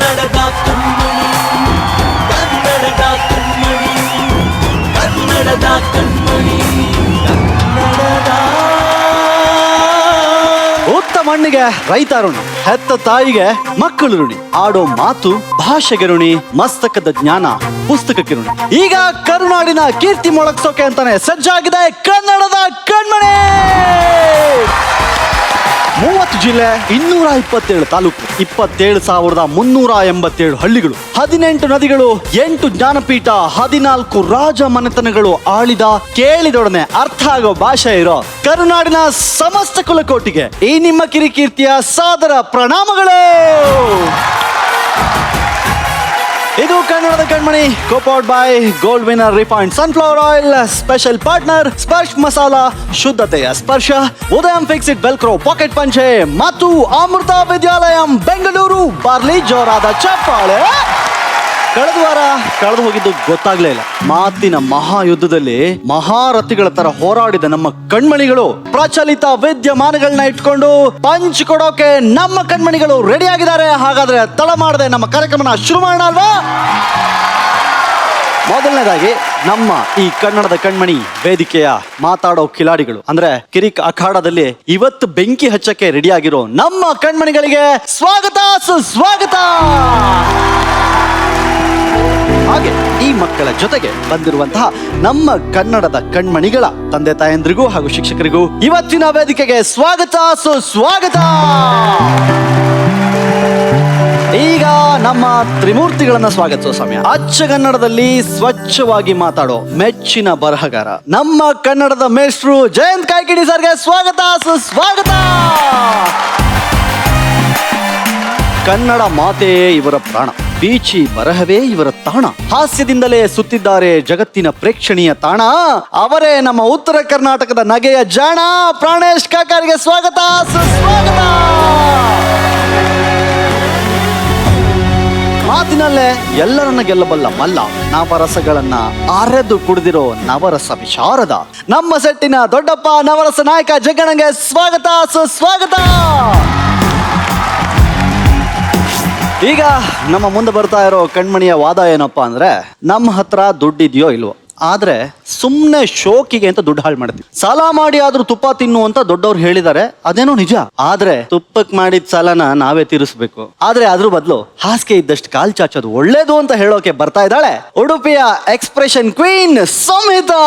ಕನ್ನಡದ ಕಣ್ಮಣಿ ಕನ್ನಡದ ಕಣ್ಮಣಿ ಕನ್ನಡದ ಕಣ್ಮಣಿ ಕನ್ನಡದ ಉತ್ತ ಮಣ್ಣಿಗೆ ರೈತ ಋಣಿ, ಹೆತ್ತ ತಾಯಿಗೆ ಮಕ್ಕಳು ಋಣಿ, ಆಡೋ ಮಾತು ಭಾಷೆಗೆ ಋಣಿ, ಮಸ್ತಕದ ಜ್ಞಾನ ಪುಸ್ತಕಕ್ಕೆ ಋಣಿ. ಈಗ ಕರುನಾಡಿನ ಕೀರ್ತಿ ಮೊಳಗ್ಸೋಕೆ ಅಂತಾನೆ ಸಜ್ಜಾಗಿದೆ ಕನ್ನಡದ ಕಣ್ಮಣಿ. 30 ಜಿಲ್ಲೆ, 227 ತಾಲೂಕು, 27,387 ಹಳ್ಳಿಗಳು, 18 ನದಿಗಳು, 8 ಜ್ಞಾನಪೀಠ, 14 ರಾಜ ಮನೆತನಗಳು ಆಳಿದ ಕೇಳಿದೊಡನೆ ಅರ್ಥ ಆಗೋ ಭಾಷೆ ಇರೋ ಕರುನಾಡಿನ ಸಮಸ್ತ ಕುಲಕೋಟಿಗೆ ಈ ನಿಮ್ಮ ಕಿರಿಕೀರ್ತಿಯ ಸಾದರ ಪ್ರಣಾಮಗಳು. ಇದು ಕನ್ನಡದ ಕಣ್ಮಣಿ, copowered by Gold Winner refined sunflower oil, special partner Sparsh masala, ಶುದ್ಧತೆಯ ಸ್ಪರ್ಶ, ಉದಯಂ ಫಿಕ್ಸಿಡ್ ವೆಲ್ಕ್ರೋ ಪಾಕೆಟ್ ಪಂಚೆ ಮತ್ತು ಅಮೃತ ವಿದ್ಯಾಲಯಂ ಬೆಂಗಳೂರು. ಬಾರ್ಲಿ ಜೋರಾದ ಚಪ್ಪಾಳೆ. ಕಳೆದ ವಾರ ಕಳೆದು ಹೋಗಿದ್ದು ಗೊತ್ತಾಗ್ಲೇ ಇಲ್ಲ. ಮಾತಿನ ಮಹಾಯುದ್ಧದಲ್ಲಿ ಮಹಾರಥಿಗಳ ತರ ಹೋರಾಡಿದ ನಮ್ಮ ಕಣ್ಮಣಿಗಳು ಪ್ರಚಲಿತ ವಿದ್ಯಮಾನಗಳನ್ನ ಇಟ್ಕೊಂಡು ಪಂಚ್ ಕೊಡೋಕೆ ನಮ್ಮ ಕಣ್ಮಣಿಗಳು ರೆಡಿ ಆಗಿದ್ದಾರೆ. ಹಾಗಾದ್ರೆ ತಡ ಮಾಡದೆ ನಮ್ಮ ಕಾರ್ಯಕ್ರಮನ ಶುರು ಮಾಡೋಣ ಅಲ್ವಾ? ಮೊದಲನೇದಾಗಿ ನಮ್ಮ ಈ ಕನ್ನಡದ ಕಣ್ಮಣಿ ವೇದಿಕೆಯ ಮಾತಾಡೋ ಕಿಲಾಡಿಗಳು ಅಂದ್ರೆ ಕಿರಿಕ್ ಅಖಾಡದಲ್ಲಿ ಇವತ್ತು ಬೆಂಕಿ ಹಚ್ಚಕ್ಕೆ ರೆಡಿ ಆಗಿರೋ ನಮ್ಮ ಕಣ್ಮಣಿಗಳಿಗೆ ಸ್ವಾಗತ ಸುಸ್ವಾಗತ. ಹಾಗೆ ಈ ಮಕ್ಕಳ ಜೊತೆಗೆ ಬಂದಿರುವಂತಹ ನಮ್ಮ ಕನ್ನಡದ ಕಣ್ಮಣಿಗಳ ತಂದೆ ತಾಯಂದ್ರಿಗೂ ಹಾಗೂ ಶಿಕ್ಷಕರಿಗೂ ಇವತ್ತಿನ ವೇದಿಕೆಗೆ ಸ್ವಾಗತ ಸುಸ್ವಾಗತ. ಈಗ ನಮ್ಮ ತ್ರಿಮೂರ್ತಿಗಳನ್ನ ಸ್ವಾಗತಿಸೋ ಸಮಯ. ಅಚ್ಚಗನ್ನಡದಲ್ಲಿ ಸ್ವಚ್ಛವಾಗಿ ಮಾತಾಡೋ ಮೆಚ್ಚಿನ ಬರಹಗಾರ ನಮ್ಮ ಕನ್ನಡದ ಮೇಷ್ಟ್ರು ಜಯಂತ್ ಕಾಯ್ಕಿಡಿ ಸರ್ಗೆ ಸ್ವಾಗತ ಸುಸ್ವಾಗತ. ಕನ್ನಡ ಮಾತೆಯೇ ಇವರ ಪ್ರಾಣ, ಬೀಚಿ ಬರಹವೇ ಇವರ ತಾಣ, ಹಾಸ್ಯದಿಂದಲೇ ಸುತ್ತಿದ್ದಾರೆ ಜಗತ್ತಿನ ಪ್ರೇಕ್ಷಣೀಯ ತಾಣ. ಅವರೇ ನಮ್ಮ ಉತ್ತರ ಕರ್ನಾಟಕದ ನಗೆಯ ಜಾಣ ಪ್ರಾಣೇಶ್ ಕಾಕಾರಿಗೆ ಸ್ವಾಗತ ಸುಸ್ವಾಗತ. ಮಾತಿನಲ್ಲೇ ಎಲ್ಲರನ್ನ ಗೆಲ್ಲಬಲ್ಲ ಮಲ್ಲ, ನವರಸಗಳನ್ನ ಅರೆದು ಕುಡಿದಿರೋ ನವರಸ ವಿಶಾರದ ನಮ್ಮ ಸೆಟ್ಟಿನ ದೊಡ್ಡಪ್ಪ ನವರಸ ನಾಯಕ ಜಗ್ಗಣ್ಣಗೆ ಸ್ವಾಗತ ಸುಸ್ವಾಗತ. ಈಗ ನಮ್ಮ ಮುಂದೆ ಬರ್ತಾ ಇರೋ ಕಣ್ಮಣಿಯ ವಾದ ಏನಪ್ಪಾ ಅಂದ್ರೆ, ನಮ್ಮ ಹತ್ರ ದುಡ್ಡಿದೆಯೋ ಇಲ್ವೋ, ಆದ್ರೆ ಸುಮ್ನೆ ಶೋಕಿಗೆ ಅಂತ ದುಡ್ಡು ಹಾಳು ಮಾಡ್ತೀವಿ. ಸಾಲ ಮಾಡಿ ಆದ್ರೂ ತುಪ್ಪ ತಿನ್ನು ಅಂತ ದೊಡ್ಡವ್ರು ಹೇಳಿದ್ದಾರೆ, ಅದೇನೋ ನಿಜ. ಆದ್ರೆ ತುಪ್ಪಕ್ ಮಾಡಿದ ಸಾಲನ ನಾವೇ ತೀರಿಸ್ಬೇಕು. ಆದ್ರೆ ಅದ್ರ ಬದಲು ಹಾಸಿಗೆ ಇದ್ದಷ್ಟು ಕಾಲ್ ಚಾಚೋದು ಒಳ್ಳೇದು ಅಂತ ಹೇಳೋಕೆ ಬರ್ತಾ ಇದ್ದಾಳೆ ಉಡುಪಿಯ ಎಕ್ಸ್ಪ್ರೆಷನ್ ಕ್ವೀನ್ ಸಂಹಿತಾ.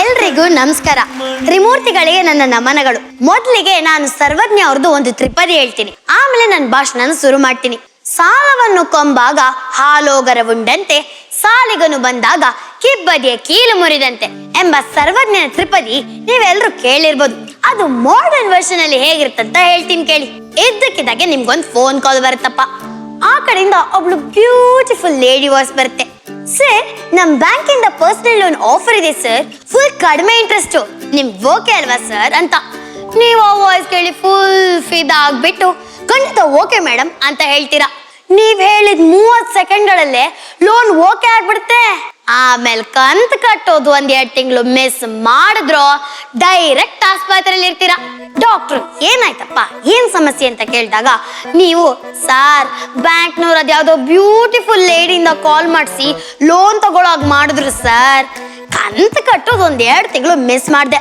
ಎಲ್ರಿಗೂ ನಮಸ್ಕಾರ. ತ್ರಿಮೂರ್ತಿಗಳಿಗೆ ನನ್ನ ನಮನಗಳು. ಮೊದಲಿಗೆ ನಾನು ಸರ್ವಜ್ಞ ಅವ್ರದ್ದು ಒಂದು ತ್ರಿಪದಿ ಹೇಳ್ತೀನಿ, ಆಮೇಲೆ ನನ್ನ ಭಾಷಣ ಶುರು ಮಾಡ್ತೀನಿ. ಸಾಲವನ್ನು ಕೊಂಬಾಗ ಹಾಲೋಗರವುಂಡಂತೆ, ಸಾಲಿಗನು ಬಂದಾಗ ಕಿಬ್ಬದಿಯ ಕೀಲು ಮುರಿದಂತೆ ಎಂಬ ಸರ್ವಜ್ಞನ ತ್ರಿಪದಿ ನೀವೆಲ್ಲರೂ ಕೇಳಿರ್ಬೋದು. ಅದು ಮಾಡರ್ನ್ ವರ್ಷನ್ ಅಲ್ಲಿ ಹೇಗಿರುತ್ತಂತ ಹೇಳ್ತೀನಿ ಕೇಳಿ. ಇದ್ದಕ್ಕಿದ್ದಾಗೆ ನಿಮ್ಗೊಂದು ಫೋನ್ ಕಾಲ್ ಬರುತ್ತಪ್ಪ. ಆ ಕಡೆಯಿಂದ ಒಬ್ಳು ಬ್ಯೂಟಿಫುಲ್ ಲೇಡಿ ವಾಯ್ಸ್ ಬರುತ್ತೆ. ಸರ್, ನಮ್ ಬ್ಯಾಂಕಿಂದ ಪರ್ಸನಲ್ ಲೋನ್ ಆಫರ್ ಇದೆ ಸರ್, ಫುಲ್ ಕಡಿಮೆ ಇಂಟ್ರೆಸ್ಟ್, ನಿಮ್ಗೆ ಓಕೆ ಅಲ್ವಾ ಸರ್ ಅಂತ. ನೀವು ಆ ವಾಯ್ಸ್ ಕೇಳಿ ಫುಲ್ ಫಿದಾ ಆಗ್ಬಿಟ್ಟು ಖಂಡಿತ ಓಕೆ ಮೇಡಮ್ ಅಂತ ಹೇಳ್ತೀರಾ. ನೀವ್ ಹೇಳಿದ 30 ಸೆಕೆಂಡ್ಗಳಲ್ಲೇ ಲೋನ್ ಓಕೆ ಆಗ್ಬಿಡುತ್ತೆ. ಆಮೇಲೆ ಕಂತು ಕಟ್ಟೋದು 1-2 ತಿಂಗಳು ಮಿಸ್ ಮಾಡಿದ್ರು ಡೈರೆಕ್ಟ್ ಆಸ್ಪತ್ರೆಯಲ್ಲಿ ಇರ್ತೀರಾ. ಡಾಕ್ಟ್ರು ಏನಾಯ್ತಪ್ಪ, ಏನ್ ಸಮಸ್ಯೆ ಅಂತ ಕೇಳಿದಾಗ ನೀವು ಸಾರ್ ಬ್ಯಾಂಕ್ನವ್ರು ಅದ್ಯಾವುದೋ ಬ್ಯೂಟಿಫುಲ್ ಲೇಡಿಯಿಂದ ಕಾಲ್ ಮಾಡಿಸಿ ಲೋನ್ ತಗೊಳೋಗ್ ಮಾಡಿದ್ರು ಸರ್, ಕಂತು ಕಟ್ಟೋದು 1-2 ತಿಂಗಳು ಮಿಸ್ ಮಾಡಿದೆ,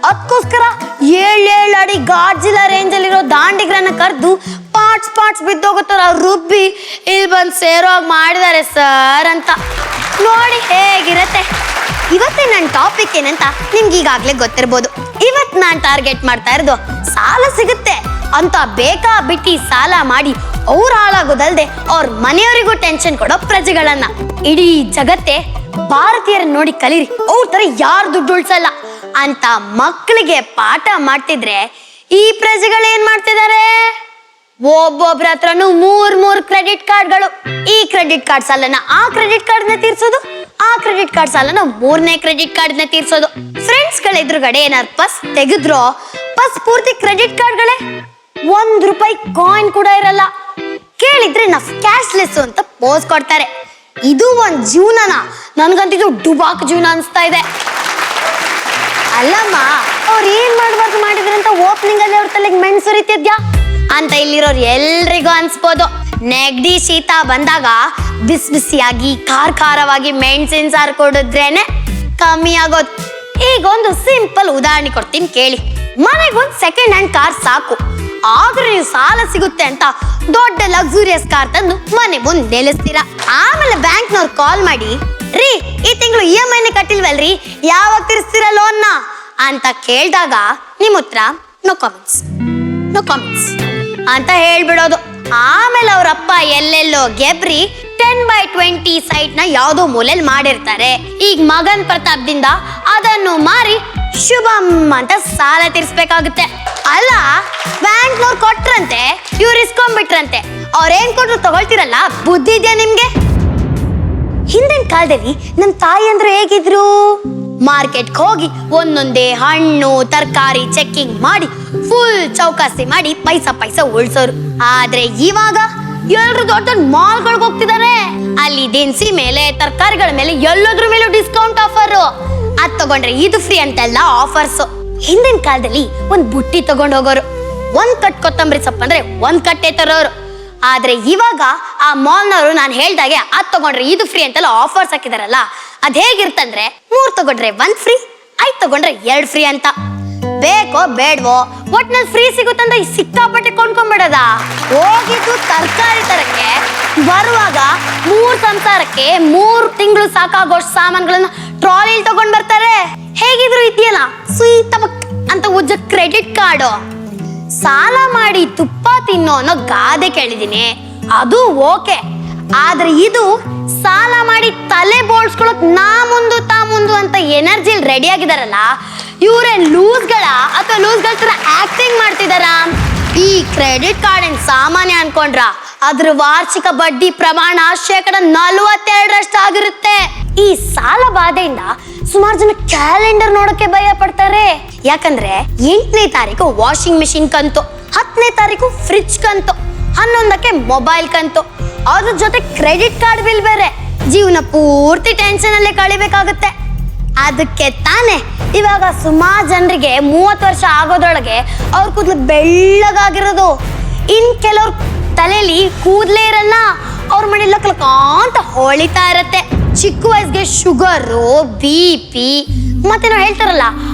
ಅದಕ್ಕೋಸ್ಕರ 7 ಅಡಿ ಗಾಜಿಲ ರೇಂಜ್ ಅಲ್ಲಿರೋ ದಾಂಡಿಗ್ರನ್ನ ಕರೆದು ಪಾರ್ಟ್ಸ್ ಬಿದ್ದೋಗುತ್ತಾರ ರುಬ್ಬಿ ಇಲ್ಲಿ ಬಂದು ಸೇರೋಗ್ ಮಾಡಿದ್ದಾರೆ ಸರ್ ಅಂತ. ನೋಡಿ ಹೇಗಿರತ್ತೆ. ಇವತ್ತೇ ನನ್ನ ಟಾಪಿಕ್ ಏನಂತ ನಿಮ್ಗೆ ಈಗಾಗ್ಲೇ ಗೊತ್ತಿರ್ಬೋದು. ಇವತ್ತು ನಾನು ಟಾರ್ಗೆಟ್ ಮಾಡ್ತಾ ಇರೋದು ಸಾಲ ಸಿಗುತ್ತೆ ಅಂತ ಬೇಕಾ ಬಿಟ್ಟಿ ಸಾಲ ಮಾಡಿ ಅವ್ರು ಹಾಳಾಗೋದಲ್ದೆ ಅವ್ರ ಮನೆಯವರಿಗೂ ಟೆನ್ಷನ್ ಕೊಡೋ ಪ್ರಜೆಗಳನ್ನ. ಇಡೀ ಜಗತ್ತೇ ಭಾರತೀಯರನ್ನ ನೋಡಿ ಕಲೀರಿ, ಅವ್ರ ತರ ಯಾರು ದುಡ್ಡು ಉಳ್ಸಲ್ಲ ಅಂತ ಮಕ್ಕಳಿಗೆ ಪಾಠ ಮಾಡ್ತಿದ್ರೆ ಈ ಪ್ರಜೆಗಳೇನ್ ಮಾಡ್ತಿದ್ದಾರೆ, ಒಬ್ಬೊಬ್ರ ಹತ್ರನು 3 ಕ್ರೆಡಿಟ್ ಕಾರ್ಡ್ಗಳು. ಈ ಕ್ರೆಡಿಟ್ ಕಾರ್ಡ್ ಸಾಲನ ಆ ಕ್ರೆಡಿಟ್ ಕಾರ್ಡ್ನ ತೀರ್ಸೋದು, ಆ ಕ್ರೆಡಿಟ್ ಕಾರ್ಡ್ ಸಾಲನ 3ನೇ ಕ್ರೆಡಿಟ್ ಕಾರ್ಡ್ನ ತೀರ್ಸೋದು. ಫ್ರೆಂಡ್ಸ್ ಗಳ ಎದುರುಗಡೆ ಏನಾದ್ರು ಪಸ್ ತೆಗೆದ್ರೋ ಪಸ್ ಪೂರ್ತಿ ಕ್ರೆಡಿಟ್ ಕಾರ್ಡ್ಗಳೇ, ₹1 ಕಾಯಿನ್ ಕೂಡ ಇರಲ್ಲ. ಕೇಳಿದ್ರೆ ನಾವು ಕ್ಯಾಶ್ಲೆಸ್ ಅಂತ ಪೋಸ್ ಕೊಡ್ತಾರೆ. ಇದು ಒಂದ್ ಜೀವನನ? ನನ್ಗಂತಿದ್ದು ಡುಬಾಕ್ ಜೀವನ ಅನ್ಸ್ತಾ ಇದೆ. ಅಲ್ಲಮ್ಮ, ಅವ್ರು ಏನ್ ಮಾಡ್ಬಾರ್ದು ಮಾಡಿ ಕರಿತಿದ್ಯಾ ಅಂತ ಇಲ್ಲಿರೋರು ಎಲ್ರಿಗೂ ಅನ್ಸ್ಬೋದು. ನೆಗಡಿ ಶೀತ ಬಂದಾಗ ಬಿಸಿ ಬಿಸಿಯಾಗಿ ಖಾರವಾಗಿ ಮೆಣಸಿನ ಸಾರು ಕೊಡಿದ್ರೇನೆ ಕಮ್ಮಿ ಆಗೋದು. ಈಗ ಒಂದು ಸಿಂಪಲ್ ಉದಾಹರಣೆ ಕೊಡ್ತೀನಿ ಕೇಳಿ. ಮನೆಗೊಂದು ಸೆಕೆಂಡ್ ಹ್ಯಾಂಡ್ ಕಾರ್ ಸಾಕು, ಆದ್ರೆ ನೀವು ಸಾಲ ಸಿಗುತ್ತೆ ಅಂತ ದೊಡ್ಡ ಲಕ್ಸುರಿಯಸ್ ಕಾರ್ ತಂದು ಮನೆ ಮುಂದೆ ನಿಲ್ಲಿಸ್ತೀರಾ. ಆಮೇಲೆ ಬ್ಯಾಂಕ್ನವ್ರು ಕಾಲ್ ಮಾಡಿ, ರೀ ಈ ತಿಂಗಳು EMI ಕಟ್ಟಿಲ್ವಲ್ರಿ, ಯಾವಾಗ ತೀರಿಸ್ತೀರ ಲೋನ್ನ ಅಂತ ಕೇಳಿದಾಗ ನಿಮ್ಮ ಉತ್ತರ ನೋ ಕಾಮೆಂಟ್ಸ್ ಅಂತ ಹೇಳ್ಬಿಡೋದು. ಆಮೇಲೆ ಅವ್ರಪ್ಪ ಎಲ್ಲೆಲ್ಲೋ ಗೆಬ್ರಿ 10x20 ಸೈಟ್ ನ ಯಾವ್ದೋ ಮೂಲೆಯಲ್ಲಿ ಮಾಡಿರ್ತಾರೆ. ಈಗ ಮಗನ್ ಪ್ರತಾಪದಿಂದ ಅದನ್ನು ಮಾರಿ ಶುಭಂ ಅಂತ ಸಾಲ ತೀರಿಸ್ಬೇಕಾಗುತ್ತೆ. ಅಲ್ಲ, ಬ್ಯಾಂಕ್ನವ್ರು ಕೊಟ್ರಂತೆ, ಇವ್ರು ಇಸ್ಕೊಂಡ್ಬಿಟ್ರಂತೆ, ಅವ್ರೇನ್ ಕೊಟ್ರು ತಗೊಳ್ತಿರಲ್ಲ, ಬುದ್ಧಿ ಇದೆಯಾ ನಿಮ್ಗೆ? ಹಿಂದಿನ ಕಾಲದಲ್ಲಿ ನಮ್ ತಾಯಿ ಅಂದ್ರೆ ಹೇಗಿದ್ರು? ಮಾರ್ಕೆಟ್ಗೆ ಹೋಗಿ ಒಂದೊಂದೇ ಹಣ್ಣು ತರಕಾರಿ ಚೆಕ್ಕಿಂಗ್ ಮಾಡಿ ಫುಲ್ ಚೌಕಾಸಿ ಮಾಡಿ ಪೈಸಾ ಉಳ್ಸೋರು. ಆದ್ರೆ ಇವಾಗ ಎಲ್ರು ದೊಡ್ಡ ದೊಡ್ಡ ಮಾಲ್ಗಳಿಗೆ ಹೋಗ್ತಿದ್ದಾರೆ. ಅಲ್ಲಿ ದಿನಸಿ ಮೇಲೆ ತರಕಾರಿಗಳ ಮೇಲೆ ಎಲ್ಲೋದ್ರ ಮೇಲೂ ಡಿಸ್ಕೌಂಟ್ ಆಫರ್. ಅದ್ ತಗೊಂಡ್ರೆ ಇದು ಫ್ರೀ ಅಂತೆಲ್ಲ ಆಫರ್ಸ್. ಹಿಂದಿನ ಕಾಲದಲ್ಲಿ ಒಂದ್ ಬುಟ್ಟಿ ತಗೊಂಡ್ ಹೋಗೋರು, ಒಂದ್ ಕಟ್ ಕೊತ್ತಂಬರಿ ಸೊಪ್ಪು ಅಂದ್ರೆ ಒಂದ್ ಕಟ್ಟೆ ತರೋರು. ಆದ್ರೆ ಇವಾಗ ಆ ಮಾಲ್ನವರು ನಾನು ಹೇಳ್ದಾಗೆ ಅದ್ ತಗೊಂಡ್ರೆ ಇದು ಫ್ರೀ ಅಂತೆಲ್ಲ ಆಫರ್ಸ್ ಹಾಕಿದಾರಲ್ಲ, ಅದ್ ಹೇಗಿರ್ತಂದ್ರೆ 3 ತಗೊಂಡ್ರೆ 1 ಫ್ರೀ, 5 ತಗೊಂಡ್ರೆ 2 ಫ್ರೀ ಅಂತ. ಬೇಕೋ ಬೇಡವೋ ಒಟ್ನಲ್ಲಿ ಫ್ರೀ ಸಿಗುತ್ತಂದ್ರೆ ಸಿಕ್ಕಾಪಟ್ಟೆ ಕೊಂಡ್ಕೊಂಡ್ಬಿಡದ. ಹೋಗಿದ್ದು ತರಕಾರಿ ತರಕ್ಕೆ ಬರುವಾಗ 3 ಸಂಸಾರಕ್ಕೆ 3 ತಿಂಗಳು ಸಾಕಾಗೋಷ್ಟು ಸಾಮಾನುಗಳನ್ನ ಟ್ರಾಲಿಲಿ ತಗೊಂಡ್ ಬರ್ತಾರೆ. ಹೇಗಿದ್ರು ಇದೆಯಲ್ಲ ಸ್ವೀಟ್ ಅಂತ ಉಜ್ಜ ಕ್ರೆಡಿಟ್ ಕಾರ್ಡು. ಸಾಲ ಮಾಡಿ ತುಪ್ಪ ತಿನ್ನೋ ಅನ್ನೋ ಗಾದೆ ಕೇಳಿದೀನಿ, ಅದು ಓಕೆ. ಆದ್ರೆ ಇದು ಸಾಲ ಮಾಡಿ ತಲೆ ಬೋಳ್ಸ್ಕೊಳಕ್ ತಾ ಮುಂದು ಅಂತ ಎನರ್ಜಿಲ್ ರೆಡಿ ಆಗಿದಾರಲ್ಲ, ಇವ್ರೇ ಲೂಸ್ಗಳ ಅಥವಾ ಲೂಸ್ಗಳ ತರ ಆಕ್ಟಿಂಗ್ ಮಾಡ್ತಿದಾರ? ಈ ಕ್ರೆಡಿಟ್ ಕಾರ್ಡ್ ಏನ್ ಸಾಮಾನ್ಯ ಅನ್ಕೊಂಡ್ರ? ಅದ್ರ ವಾರ್ಷಿಕ ಬಡ್ಡಿ ಪ್ರಮಾಣ 42% ಆಗಿರುತ್ತೆ. ಈ ಸಾಲ ಬಾಧೆಯಿಂದ ಸುಮಾರು ಜನ ಕ್ಯಾಲೆಂಡರ್ ನೋಡಕ್ಕೆ ಭಯ ಪಡ್ತಾರೆ. ಯಾಕಂದ್ರೆ 8ನೇ ತಾರೀಕು ವಾಷಿಂಗ್ ಮಿಷಿನ್ ಕಂತು, 10ನೇ ತಾರೀಕು ಫ್ರಿಡ್ಜ್ ಕಂತು, 11ಕ್ಕೆ ಮೊಬೈಲ್ ಕಂತು, ಅದ್ರ ಜೊತೆ ಕ್ರೆಡಿಟ್ ಕಾರ್ಡ್ ಬಿಲ್ ಬೇರೆ. ಜೀವನ ಪೂರ್ತಿ ಟೆನ್ಷನ್ ಅಲ್ಲೇ ಕಳಿಬೇಕಾಗುತ್ತೆ. ಅದಕ್ಕೆ ತಾನೇ ಇವಾಗ ಸುಮಾರು ಜನರಿಗೆ 30 ವರ್ಷ ಆಗೋದ್ರೊಳಗೆ ಅವ್ರ ಕೂದಲು ಬೆಳ್ಳಗಾಗಿರೋದು. ಇನ್ ಕೆಲವ್ರ ತಲೆಯಲ್ಲಿ ಕೂದಲೇ ಇರಲ್ಲ, ಅವ್ರ ಮನೆ ಲಕ್ಕ ಅಂತ ಹೊಳಿತಾ ಇರತ್ತೆ. ಚಿಕ್ಕ ವಯಸ್ಸಿಗೆ ಶುಗರು, BP, ಮತ್ತೆ ನಾವು ಹೇಳ್ತಾರಲ್ಲ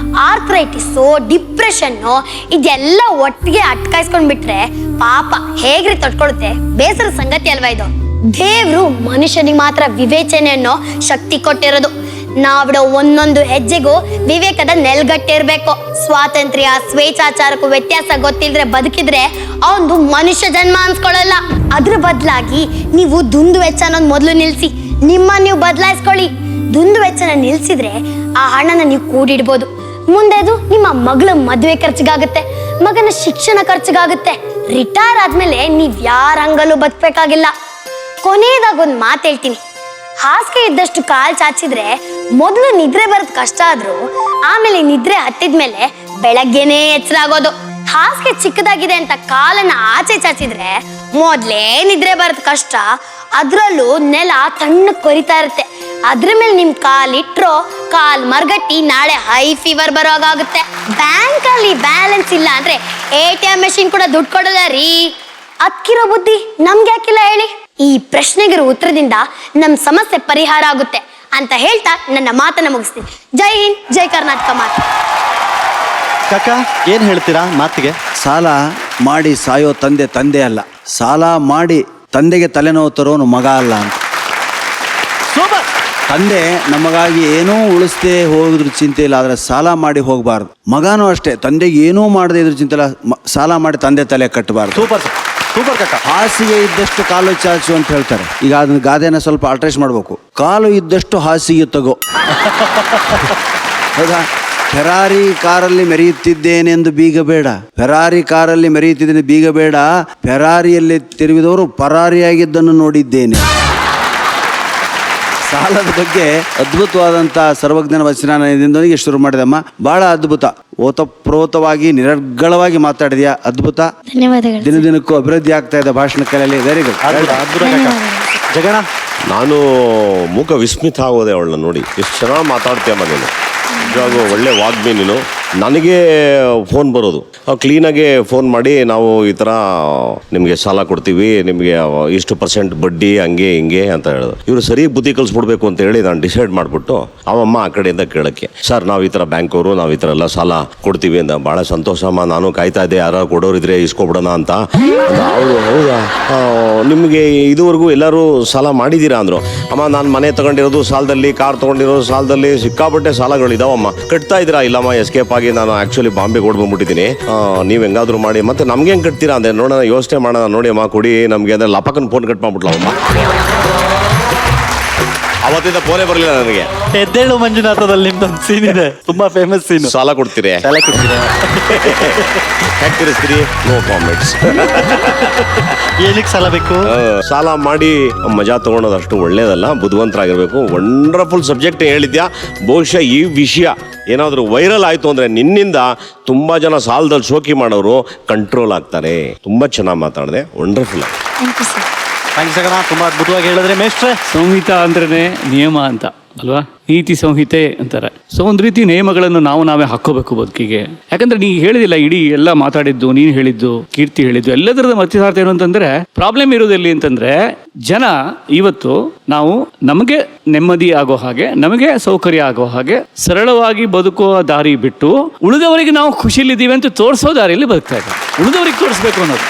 ಆರ್ಥ್ರೈಟಿಸು, ಡಿಪ್ರೆಷನ್ನು, ಇದೆಲ್ಲ ಒಟ್ಟಿಗೆ ಅಟ್ಕಾಯಿಸ್ಕೊಂಡ್ಬಿಟ್ರೆ ಪಾಪ ಹೇಗ್ರಿ ತಡ್ಕೊಳುತ್ತೆ? ಬೇಸರ ಸಂಗತಿ ಅಲ್ವಾ ಇದು? ದೇವ್ರು ಮನುಷ್ಯನಿಗೆ ಮಾತ್ರ ವಿವೇಚನೆ ಅನ್ನೋ ಶಕ್ತಿ ಕೊಟ್ಟಿರೋದು. ನಾವಿಡೋ ಒಂದೊಂದು ಹೆಜ್ಜೆಗೂ ವಿವೇಕದ ನೆಲ್ಗಟ್ಟಿರ್ಬೇಕು. ಸ್ವಾತಂತ್ರ್ಯ ಸ್ವೇಚ್ಛಾಚಾರಕ್ಕೂ ವ್ಯತ್ಯಾಸ ಗೊತ್ತಿಲ್ದ್ರೆ ಬದುಕಿದ್ರೆ ಅವನು ಮನುಷ್ಯ ಜನ್ಮ ಅನ್ಸ್ಕೊಳ್ಳಲ್ಲ. ಅದ್ರ ಬದಲಾಗಿ ನೀವು ದುಂದು ವೆಚ್ಚ ಅನ್ನೋದು ಮೊದಲು ನಿಲ್ಸಿ, ನಿಮ್ಮ ನೀವು ಬದಲಾಯಿಸ್ಕೊಳ್ಳಿ. ದುಂದು ವೆಚ್ಚನ ನಿಲ್ಸಿದ್ರೆ ಆ ಹಣನ ನೀವು ಕೂಡಿಡ್ಬೋದು. ಮುಂದೆದು ನಿಮ್ಮ ಮಗಳ ಮದುವೆ ಖರ್ಚಿಗಾಗುತ್ತೆ, ಮಗನ ಶಿಕ್ಷಣ ಖರ್ಚಿಗಾಗುತ್ತೆ. ರಿಟೈರ್ ಆದ್ಮೇಲೆ ನೀವ್ ಯಾರ ಹಂಗಲ್ಲೂ ಬದುಕಬೇಕಾಗಿಲ್ಲ. ಕೊನೆಯದಾಗ ಒಂದು ಮಾತು ಹೇಳ್ತೀನಿ, ಹಾಸಿಗೆ ಇದ್ದಷ್ಟು ಕಾಲ್ ಚಾಚಿದ್ರೆ ಮೊದಲು ನಿದ್ರೆ ಬರೋದು ಕಷ್ಟ ಆದ್ರೂ ಆಮೇಲೆ ನಿದ್ರೆ ಹತ್ತಿದ್ಮೇಲೆ ಬೆಳಗ್ಗೆನೇ ಎಚ್ಚರ ಆಗೋದು. ಹಾಸಿಗೆ ಚಿಕ್ಕದಾಗಿದೆ ಅಂತ ಕಾಲನ್ನ ಆಚೆ ಚಾಚಿದ್ರೆ ಮೊದ್ಲೇ ನಿದ್ರೆ ಬರೋದು ಕಷ್ಟ, ಅದ್ರಲ್ಲೂ ನೆಲ ತಣ್ಣ ಕೊರಿತಾ ಇರುತ್ತೆ. ಅದ್ರ ಮೇಲೆ ನಿಮ್ ಕಾಲಿಟ್ರೋ ಕಾಲ್ ಮರ್ಗಟ್ಟಿ ನಾಳೆ ಹೈ ಫೀವರ್ ಬರೋಗಾಗುತ್ತೆ. ಬ್ಯಾಂಕ್ ಅಲ್ಲಿ ಬ್ಯಾಲೆನ್ಸ್ ಇಲ್ಲ ಅಂದ್ರೆ ATM ಮೆಷಿನ್ ಕೂಡ ದುಡ್ಡು ಕೊಡಲ್ಲ ರೀ. ಅದ್ಕಿರೋ ಬುದ್ಧಿ ನಮ್ಗೆ ಯಾಕಿಲ್ಲ ಹೇಳಿ? ಈ ಪ್ರಶ್ನೆಗಿರೋ ಉತ್ತರದಿಂದ ನಮ್ ಸಮಸ್ಯೆ ಪರಿಹಾರ ಆಗುತ್ತೆ ಅಂತ ಹೇಳ್ತಾ ನನ್ನ ಮಾತನ್ನ ಮುಗಿಸ್ತೀನಿ. ಜೈ ಹಿಂದ್, ಜೈ ಕರ್ನಾಟಕ. ಮಾತು ಕಾಕ ಏನ್ ಹೇಳ್ತೀರಾ ಮಾತಿಗೆ? ಸಾಲ ಮಾಡಿ ಸಾಯೋ ತಂದೆ ಅಲ್ಲ, ಸಾಲ ಮಾಡಿ ತಂದೆಗೆ ತಲೆನೋವು ತರೋನು ಮಗ ಅಲ್ಲ ಅಂತ. ಸೂಪರ್. ತಂದೆ ನಮಗಾಗಿ ಏನೂ ಉಳಿಸ್ದೇ ಹೋಗಿದ್ರು ಚಿಂತೆ ಇಲ್ಲ, ಆದರೆ ಸಾಲ ಮಾಡಿ ಹೋಗಬಾರ್ದು. ಮಗನೂ ಅಷ್ಟೇ, ತಂದೆಗೆ ಏನೂ ಮಾಡದೇ ಇದ್ರು ಚಿಂತೆ ಇಲ್ಲ, ಸಾಲ ಮಾಡಿ ತಂದೆ ತಲೆ ಕಟ್ಟಬಾರ್ದು. ಸೂಪರ್ ಸೂಪರ್ ಕಾಕ. ಹಾಸಿಗೆ ಇದ್ದಷ್ಟು ಕಾಲು ಚಾಚು ಅಂತ ಹೇಳ್ತಾರೆ. ಈಗ ಅದನ್ನ ಗಾದೆನ ಸ್ವಲ್ಪ ಆಲ್ಟ್ರೇಷನ್ ಮಾಡಬೇಕು. ಕಾಲು ಇದ್ದಷ್ಟು ಹಾಸಿಗೆ ತಗೋ. ಹೌದಾ? ಫೆರಾರಿ ಕಾರಲ್ಲಿ ಮೆರೆಯುತ್ತಿದ್ದೇನೆಂದು ಬೀಗ ಬೇಡ, ಫೆರಾರಿ ಕಾರಲ್ಲಿ ಮೆರೆಯುತ್ತಿದ್ದೇನೆ ಬೀಗ ಬೇಡ, ಫೆರಾರಿಯಲ್ಲಿ ತಿರುಗಿದವರು ಪರಾರಿಯಾಗಿದ್ದನ್ನು ನೋಡಿದ್ದೇನೆ. ಸಾಲದ ಬಗ್ಗೆ ಅದ್ಭುತವಾದಂಥ ಸರ್ವಜ್ಞನ ವಚನದೊಂದಿಗೆ ಶುರು ಮಾಡಿದಮ್ಮ. ಬಹಳ ಅದ್ಭುತ, ಓತಪ್ರೋತವಾಗಿ ನಿರರ್ಗಳವಾಗಿ ಮಾತಾಡಿದ್ಯಾ. ಅದ್ಭುತ. ಧನ್ಯವಾದಗಳು. ದಿನದಿನಕ್ಕೂ ಅಭಿವೃದ್ಧಿ ಆಗ್ತಾ ಇದೆ ಭಾಷಣ ಕಲೆಯಲ್ಲಿ. Very good. ಅದ್ಭುತ ಕಾಕ. ಜಗಣ, ನಾನು ಮೂಕ ವಿಸ್ಮಿತ ಆಗೋದೆ ಅವಳನ್ನ ನೋಡಿ. ಎಷ್ಟು ಚೆನ್ನಾಗಿ ಮಾತಾಡ್ತೀಯಮ್ಮ ನೀನು. ನಿಜವಾಗೂ ಒಳ್ಳೆ ವಾಗ್ಮಿ ನೀನು. ನನಗೆ ಫೋನ್ ಬರೋದು, ಕ್ಲೀನಾಗೆ ಫೋನ್ ಮಾಡಿ ನಾವು ಈ ಥರ ನಿಮಗೆ ಸಾಲ ಕೊಡ್ತೀವಿ, ನಿಮಗೆ ಇಷ್ಟು % ಬಡ್ಡಿ ಹಂಗೆ ಹಿಂಗೆ ಅಂತ ಹೇಳೋದು. ಇವರು ಸರಿ ಬುದ್ಧಿ ಕಲಿಸ್ಬಿಡ್ಬೇಕು ಅಂತ ಹೇಳಿ ನಾನು ಡಿಸೈಡ್ ಮಾಡಿಬಿಟ್ಟು ಅವಮ್ಮ ಆ ಕಡೆಯಿಂದ ಕೇಳೋಕ್ಕೆ, ಸರ್ ನಾವು ಈ ಥರ ಬ್ಯಾಂಕವರು ನಾವು ಈ ಥರ ಎಲ್ಲ ಸಾಲ ಕೊಡ್ತೀವಿ ಅಂತ. ಭಾಳ ಸಂತೋಷಮ್ಮ, ನಾನು ಕಾಯ್ತಾ ಇದ್ದೆ ಯಾರು ಕೊಡೋರಿದ್ರೆ ಇಸ್ಕೊಬಿಡೋಣ ಅಂತ. ಅವರು ಹೌದಾ ನಿಮಗೆ ಇದುವರೆಗೂ ಎಲ್ಲರೂ ಸಾಲ ಮಾಡಿದ್ದೀರಾ ಅಂದರು. ಅಮ್ಮ ನಾನು ಮನೆ ತೊಗೊಂಡಿರೋದು ಸಾಲದಲ್ಲಿ, ಕಾರ್ ತೊಗೊಂಡಿರೋದು ಸಾಲದಲ್ಲಿ, ಸಿಕ್ಕಾಪಟ್ಟೆ ಸಾಲಗಳಿದಾವಮ್ಮ. ಕಟ್ತಾ ಇದ್ದೀರಾ? ಇಲ್ಲಮ್ಮ ಎಸ್ಕೇಪ್ ಆಗಿ ನಾನು ಆ್ಯಕ್ಚುಲಿ ಬಾಂಬೆಗೆ ಓಡ್ಬಂದ್ಬಿಟ್ಟಿದ್ದೀನಿ, ನೀವು ಹೆಂಗಾದರೂ ಮಾಡಿ. ಮತ್ತೆ ನಮ್ಗೆ ಹೆಂಗೆ ಕಟ್ತೀರಾ ಅಂದರೆ ನೋಡೋಣ, ಯೋಚನೆ ಮಾಡೋಣ, ನೋಡಿ ಅಮ್ಮ ಕೊಡಿ ನಮಗೆ ಅಂದರೆ ಲಪಕನ್ ಫೋನ್ ಕಟ್ ಮಾಡ್ಬಿಟ್ಲ ಅಮ್ಮ. ಅವತ್ತಿಂದ ಫೋನೇ ಬರಲಿಲ್ಲ ನನಗೆ. ಎದ್ದೇಳು ಮಂಜುನಾಥದಲ್ಲಿ ನಿಮ್ದೊಂದು ಸೀನ್ ಇದೆ, ತುಂಬಾ ಫೇಮಸ್ ಸೀನ್. ಸಾಲ ಕೊಡ್ತೀರಿ? ಸಾಲ ಕೊಡ್ತೀರಾ? ಹೇಗೆ ತಿರ್ಸ್ತೀರಿ? No comments. ಏನಕ್ಕೆ ಸಾಲ ಬೇಕು? ಸಾಲ ಮಾಡಿ ಮಜಾ ತಗೊಳೋದು ಅಷ್ಟು ಒಳ್ಳೇದಲ್ಲ, ಬುದ್ಧಿವಂತರಾಗಿರ್ಬೇಕು. Wonderful subject ಹೇಳಿದ್ಯಾ. ಬಹುಶಃ ಈ ವಿಷಯ ಏನಾದರೂ ವೈರಲ್ ಆಯಿತು ಅಂದರೆ ನಿನ್ನಿಂದ ತುಂಬ ಜನ ಸಾಲದಲ್ಲಿ ಶೋಕಿ ಮಾಡೋರು ಕಂಟ್ರೋಲ್ ಆಗ್ತಾರೆ. ತುಂಬ ಚೆನ್ನಾಗಿ ಮಾತಾಡಿದೆ, ವಂಡರ್ಫುಲ್. ಥ್ಯಾಂಕ್ಸ್ ಜಗನ್ನ, ತುಂಬ ಅದ್ಭುತವಾಗಿ ಹೇಳಿದ್ರೆ ಮೇಷ್ಟ್ರೆ. ಸಂಹಿತ ಅಂದ್ರೆ ನಿಯಮ ಅಂತ ಅಲ್ವಾ, ನೀತಿ ಸಂಹಿತೆ ಅಂತಾರೆ. ಸೊ ಒಂದು ರೀತಿ ನಿಯಮಗಳನ್ನು ನಾವೇ ಹಾಕೋಬೇಕು ಬದುಕಿಗೆ. ಯಾಕಂದ್ರೆ ನೀ ಹೇಳಿದಿಲ್ಲ, ಇಡೀ ಎಲ್ಲ ಮಾತಾಡಿದ್ದು, ನೀನು ಹೇಳಿದ್ದು, ಕೀರ್ತಿ ಹೇಳಿದ್ದು, ಎಲ್ಲದರದ ಮತ್ಯಾರ್ಥ ಏನು ಅಂತಂದ್ರೆ, ಪ್ರಾಬ್ಲಮ್ ಇರೋದೆಲ್ಲಿ ಅಂತಂದ್ರೆ, ಜನ ಇವತ್ತು ನಾವು ನಮಗೆ ನೆಮ್ಮದಿ ಆಗೋ ಹಾಗೆ, ನಮಗೆ ಸೌಕರ್ಯ ಆಗೋ ಹಾಗೆ ಸರಳವಾಗಿ ಬದುಕುವ ದಾರಿ ಬಿಟ್ಟು ಉಳಿದವರಿಗೆ ನಾವು ಖುಷಿಲಿದ್ದೀವಿ ಅಂತ ತೋರಿಸೋ ದಾರಿಯಲ್ಲಿ ಬದುಕ್ತಾ ಇದ್ದಾರೆ. ಉಳಿದವರಿಗೆ ತೋರಿಸ್ಬೇಕು ಅನ್ನೋದು.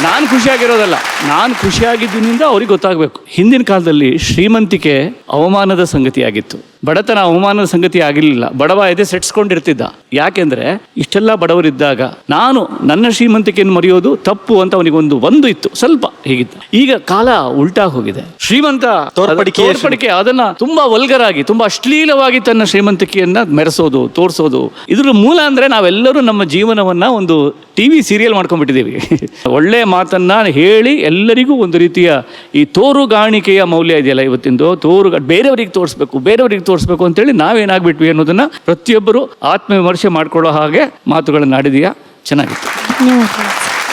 ನಾನು ಖುಷಿಯಾಗಿರೋದಲ್ಲ, ನಾನು ಖುಷಿಯಾಗಿದ್ದಿನಿಂದ ಅವ್ರಿಗೆ ಗೊತ್ತಾಗಬೇಕು. ಹಿಂದಿನ ಕಾಲದಲ್ಲಿ ಶ್ರೀಮಂತಿಕೆ ಅವಮಾನದ ಸಂಗತಿಯಾಗಿತ್ತು, ಬಡತನ ಅವಮಾನದ ಸಂಗತಿ ಆಗಿರಲಿಲ್ಲ. ಬಡವ ಎದೆ ಸೆಟ್ಸ್ಕೊಂಡಿರ್ತಿದ್ದ. ಯಾಕೆಂದ್ರೆ ಇಷ್ಟೆಲ್ಲ ಬಡವರಿದ್ದಾಗ ನಾನು ನನ್ನ ಶ್ರೀಮಂತಿಕೆಯನ್ನು ಮರೆಯೋದು ತಪ್ಪು ಅಂತ ಅವನಿಗೊಂದು ಇತ್ತು, ಸ್ವಲ್ಪ ಹೀಗಿತ್ತು. ಈಗ ಕಾಲ ಉಲ್ಟಾ ಹೋಗಿದೆ. ಶ್ರೀಮಂತ ತೋರ್ಪಡಿಕೆ ಅದನ್ನ ತುಂಬಾ ವಲ್ಗರಾಗಿ, ತುಂಬಾ ಅಶ್ಲೀಲವಾಗಿ ತನ್ನ ಶ್ರೀಮಂತಿಕೆಯನ್ನ ಮೆರೆಸೋದು, ತೋರಿಸೋದು. ಇದ್ರ ಮೂಲ ಅಂದ್ರೆ ನಾವೆಲ್ಲರೂ ನಮ್ಮ ಜೀವನವನ್ನ ಒಂದು ಟಿವಿ ಸೀರಿಯಲ್ ಮಾಡ್ಕೊಂಡ್ಬಿಟ್ಟಿದ್ದೀವಿ. ಒಳ್ಳೆ ಮಾತನ್ನ ಹೇಳಿ ಎಲ್ಲರಿಗೂ ಒಂದು ರೀತಿಯ ಈ ತೋರುಗಾಣಿಕೆಯ ಮೌಲ್ಯ ಇದೆಯಲ್ಲ ಇವತ್ತಿಂದು, ಬೇರೆಯವರಿಗೆ ತೋರಿಸ್ಬೇಕು ಅಂತೇಳಿ ನಾವೇನಾಗ್ಬಿಟ್ವಿ ಅನ್ನೋದನ್ನ ಪ್ರತಿಯೊಬ್ಬರು ಆತ್ಮವಿಮರ್ಶೆ ಮಾಡ್ಕೊಳ್ಳೋ ಹಾಗೆ ಮಾತುಗಳನ್ನು ಆಡಿದೀಯಾ, ಚೆನ್ನಾಗಿತ್ತು.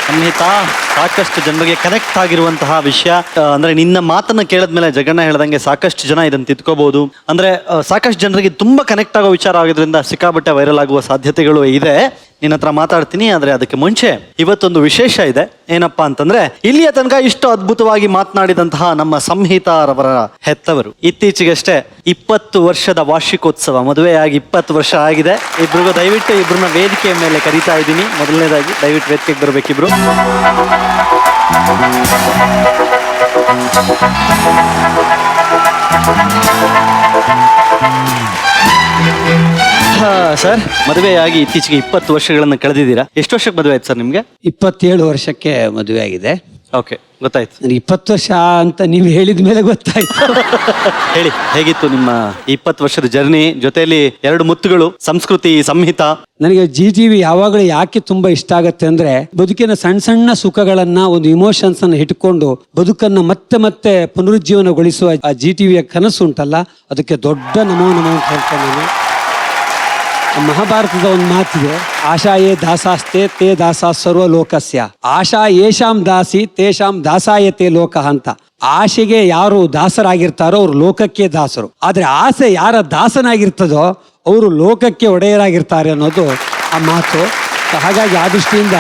ಸಂಹಿತಾ, ಸಾಕಷ್ಟು ಜನರಿಗೆ ಕನೆಕ್ಟ್ ಆಗಿರುವಂತಹ ವಿಷಯ. ಅಂದ್ರೆ ನಿನ್ನ ಮಾತನ್ನ ಕೇಳಿದ್ಮೇಲೆ ಜಗನ್ನ ಹೇಳ್ದಂಗೆ ಸಾಕಷ್ಟು ಜನ ಇದನ್ನು ತಿದ್ಕೋಬಹುದು. ಅಂದ್ರೆ ಸಾಕಷ್ಟು ಜನರಿಗೆ ತುಂಬಾ ಕನೆಕ್ಟ್ ಆಗೋ ವಿಚಾರ ಆಗೋದ್ರಿಂದ ಸಿಕ್ಕಾಬಟ್ಟೆ ವೈರಲ್ ಆಗುವ ಸಾಧ್ಯತೆಗಳು ಇದೆ. ನಿನ್ನ ಹತ್ರ ಮಾತಾಡ್ತೀನಿ, ಆದ್ರೆ ಅದಕ್ಕೆ ಮುಂಚೆ ಇವತ್ತೊಂದು ವಿಶೇಷ ಇದೆ. ಏನಪ್ಪಾ ಅಂತಂದ್ರೆ, ಇಲ್ಲಿಯ ತನಕ ಇಷ್ಟು ಅದ್ಭುತವಾಗಿ ಮಾತನಾಡಿದಂತಹ ನಮ್ಮ ಸಂಹಿತಾರವರ ಹೆತ್ತವರು ಇತ್ತೀಚೆಗಷ್ಟೇ 20 ವರ್ಷದ ವಾರ್ಷಿಕೋತ್ಸವ, ಮದುವೆಯಾಗಿ 20 ವರ್ಷ ಆಗಿದೆ. ಇಬ್ರಿಗೂ ದಯವಿಟ್ಟು ಇಬ್ರನ್ನ ವೇದಿಕೆಯ ಮೇಲೆ ಕರೀತಾ ಇದ್ದೀನಿ. ಮೊದಲನೇದಾಗಿ ದಯವಿಟ್ಟು ವೇದಿಕೆಗೆ ಬರ್ಬೇಕಿಬ್ರು. ಸರ್, ಮದುವೆಯಾಗಿ ಇತ್ತೀಚೆಗೆ 20 ವರ್ಷಗಳನ್ನು ಕಳೆದಿದ್ದೀರಾ. ಎಷ್ಟು ವರ್ಷಕ್ಕೆ ಮದುವೆ ಆಯ್ತು ಸರ್ ನಿಮ್ಗೆ? 27 ವರ್ಷಕ್ಕೆ ಮದುವೆ ಆಗಿದೆ. ಓಕೆ, ಗೊತ್ತಾಯ್ತು. 20 ವರ್ಷ ಅಂತ ನೀವು ಹೇಳಿದ ಮೇಲೆ ಗೊತ್ತಾಯ್ತು. ಹೇಳಿ, ಹೇಗಿತ್ತು ನಿಮ್ಮ 20 ವರ್ಷದ ಜರ್ನಿ? ಜೊತೆಯಲ್ಲಿ 2 ಮುತ್ತುಗಳು, ಸಂಸ್ಕೃತಿ, ಸಂಹಿತಾ. ನನಗೆ GTV ಯಾವಾಗಲೂ ಯಾಕೆ ತುಂಬಾ ಇಷ್ಟ ಆಗತ್ತೆ ಅಂದ್ರೆ, ಬದುಕಿನ ಸಣ್ಣ ಸಣ್ಣ ಸುಖಗಳನ್ನ, ಒಂದು ಇಮೋಷನ್ಸ್ ಅನ್ನು ಇಟ್ಕೊಂಡು ಬದುಕನ್ನ ಮತ್ತೆ ಮತ್ತೆ ಪುನರುಜ್ಜೀವನಗೊಳಿಸುವ ಆ GTVಯ ಕನಸು ಉಂಟಲ್ಲ, ಅದಕ್ಕೆ ದೊಡ್ಡ ನಮೋ ಅಂತ ಹೇಳ್ತೇನೆ ನಾನು. ಮಹಾಭಾರತದ ಒಂದು ಮಾತಿದೆ, ಆಶಾಯೇ ದಾಸಾಸ್ತೆ ತೇ ದಾಸ ಸರ್ವ ಲೋಕಸ್ಯ, ಆಶಾ ಯೇಷಾಂ ದಾಸಿ ತೇಷಾಂ ದಾಸಾಯತೆ ಲೋಕ ಅಂತ. ಆಶೆಗೆ ಯಾರು ದಾಸರಾಗಿರ್ತಾರೋ ಅವರು ಲೋಕಕ್ಕೆ ದಾಸರು, ಆದ್ರೆ ಆಸೆ ಯಾರ ದಾಸನಾಗಿರ್ತದೋ ಅವರು ಲೋಕಕ್ಕೆ ಒಡೆಯರಾಗಿರ್ತಾರೆ ಅನ್ನೋದು ಆ ಮಾತು. ಹಾಗಾಗಿ ಆ ದೃಷ್ಟಿಯಿಂದ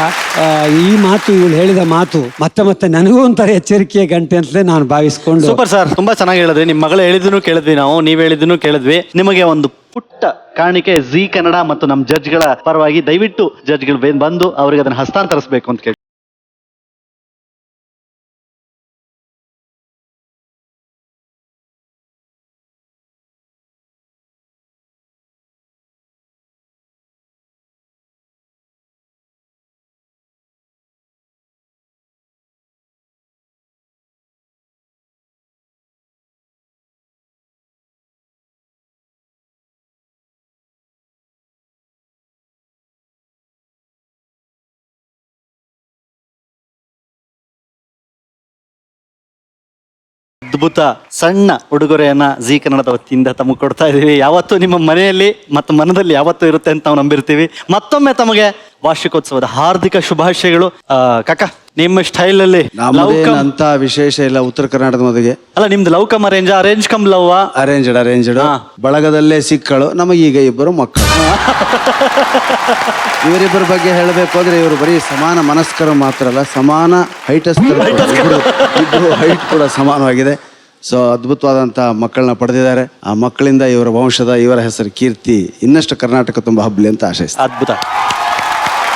ಈ ಮಾತು, ಇವಳು ಹೇಳಿದ ಮಾತು ಮತ್ತೆ ಮತ್ತೆ ನನಗೂ ಒಂಥರ ಎಚ್ಚರಿಕೆಯ ಗಂಟೆ ಅಂತಲೇ ನಾನು ಭಾವಿಸ್ಕೊಂಡು. ಸೂಪರ್ ಸರ್, ತುಂಬಾ ಚೆನ್ನಾಗಿ ಹೇಳಿದ್ವಿ. ನಿಮ್ಮ ಮಗಳು ಹೇಳಿದ್ದನ್ನು ಕೇಳಿದ್ವಿ ನಾವು, ನೀವು ಹೇಳಿದ್ದನ್ನು ಕೇಳಿದ್ವಿ. ನಿಮಗೆ ಒಂದು ಪುಟ್ಟ ಕಾಣಿಕೆ ಜಿ ಕನ್ನಡ ಮತ್ತು ನಮ್ಮ ಜಡ್ಜ್ಗಳ ಪರವಾಗಿ ದಯವಿಟ್ಟು ಜಡ್ಜ್ಗಳು ಬಂದು ಅವರಿಗೆ ಅದನ್ನು ಹಸ್ತಾಂತರಿಸಬೇಕು ಅಂತ ಕೇಳಿ. ಅದ್ಭುತ ಸಣ್ಣ ಉಡುಗೊರೆಯನ್ನ ಜಿ ಕನ್ನಡದ ವತಿಯಿಂದ ತಮಗೆ ಕೊಡ್ತಾ ಇದೀವಿ. ಯಾವತ್ತೂ ನಿಮ್ಮ ಮನೆಯಲ್ಲಿ ಮತ್ತು ಮನದಲ್ಲಿ ಯಾವತ್ತೂ ಇರುತ್ತೆ ಅಂತ ನಾವು ನಂಬಿರ್ತೀವಿ. ಮತ್ತೊಮ್ಮೆ ತಮಗೆ ವಾರ್ಷಿಕೋತ್ಸವದ ಹಾರ್ದಿಕ ಶುಭಾಶಯಗಳು. ಕಾಕ, ನಿಮ್ಮ ಸ್ಟೈಲ್ ಅಲ್ಲಿ ಲವ್ ನಮ್ಮದೇನು ಕಮ್ ಅಂತ ವಿಶೇಷ ಇಲ್ಲ. ಉತ್ತರ ಕರ್ನಾಟಕದ ಮದುವೆ ಅಲ್ಲ, ನಿಮ್ದು love cum arrange cum love. Arranged ಬಳಗದಲ್ಲೇ ಸಿಕ್ಕಳು. ನಮಗೀಗ ಇಬ್ಬರು ಮಕ್ಕಳು. ಇವರಿಬ್ಬರ ಬಗ್ಗೆ ಹೇಳಬೇಕು ಅಂದ್ರೆ ಇವರು ಬರೀ ಸಮಾನ ಮನಸ್ಕರು ಮಾತ್ರ ಅಲ್ಲ, ಸಮಾನ ಹೈಟಸ್ಕರು. ಇಬ್ಬರು ಹೈಟ್ ಕೂಡ ಸಮಾನವಾಗಿದೆ. ಸೊ ಅದ್ಭುತವಾದಂಥ ಮಕ್ಕಳನ್ನ ಪಡೆದಿದ್ದಾರೆ. ಆ ಮಕ್ಕಳಿಂದ ಇವರ ಹೆಸರು ಕೀರ್ತಿ ಇನ್ನಷ್ಟು ಕರ್ನಾಟಕ ತುಂಬ ಹಬ್ಬಲಿ ಅಂತ ಆಶಯಿಸ್ತಾರೆ. ಅದ್ಭುತ,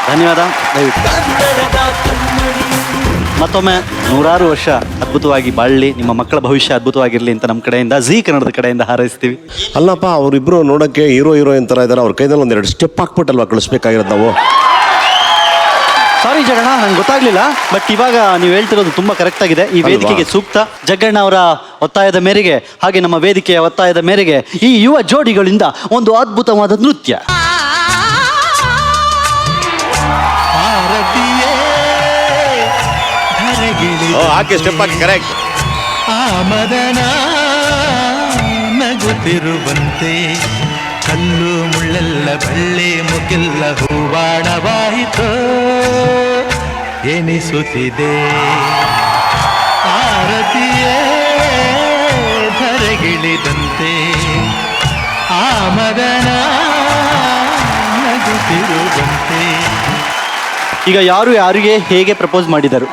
ಧನ್ಯವಾದ. ದಯವಿಟ್ಟು ಮತ್ತೊಮ್ಮೆ 100 ವರ್ಷ ಅದ್ಭುತವಾಗಿ ಬಾಳಲಿ, ನಿಮ್ಮ ಮಕ್ಕಳ ಭವಿಷ್ಯ ಅದ್ಭುತವಾಗಿರ್ಲಿ ಅಂತ ನಮ್ಮ ಕಡೆಯಿಂದ ಜೀ ಕನ್ನಡದ ಕಡೆಯಿಂದ ಹಾರೈಸ್ತೀವಿ. ಅಲ್ಲಪ್ಪ, ಅವರಿಬ್ರು ನೋಡಕ್ಕೆ ಹೀರೋಯಿನ್ ತರ ಇದಾರೆ. ಅವ್ರ ಕೈದಲ್ಲಿ ಒಂದೆರಡು ಸ್ಟೆಪ್ ಹಾಕ್ಬಿಟ್ಟಲ್ವಾ ಕಳಿಸ್ಬೇಕಾಗಿರೋದು ನಾವು. ಸಾರಿ ಜಗಣ್ಣ, ನಂಗೆ ಗೊತ್ತಾಗ್ಲಿಲ್ಲ. ಬಟ್ ಇವಾಗ ನೀವು ಹೇಳ್ತಿರೋದು ತುಂಬಾ ಕರೆಕ್ಟ್ ಆಗಿದೆ. ಈ ವೇದಿಕೆಗೆ ಸೂಕ್ತ. ಜಗಣ್ಣ ಅವರ ಒತ್ತಾಯದ ಮೇರೆಗೆ ಹಾಗೆ ನಮ್ಮ ವೇದಿಕೆಯ ಒತ್ತಾಯದ ಮೇರೆಗೆ ಈ ಯುವ ಜೋಡಿಗಳಿಂದ ಒಂದು ಅದ್ಭುತವಾದ ನೃತ್ಯ. ಹಾಕಿ ಸ್ಟೆಪ್ ಹಾಕಿ, ಕರೆಕ್ಟ್. ಆ ಮದನ ನಗುತ್ತಿರುವಂತೆ ಕಲ್ಲು ಮುಳ್ಳೆಲ್ಲ ಬಳ್ಳಿ ಮುಗಿಲ್ಲ ಹೂವಾಣವಾಯಿತೋ ಎನಿಸುತ್ತಿದೆ. ಆರತಿಯೇ ಧರೆಗಿಳಿದಂತೆ ಆ ಮದನ ನಗುತ್ತಿರುವಂತೆ. ಈಗ ಯಾರು ಯಾರಿಗೆ ಹೇಗೆ ಪ್ರಪೋಸ್ ಮಾಡಿದರು?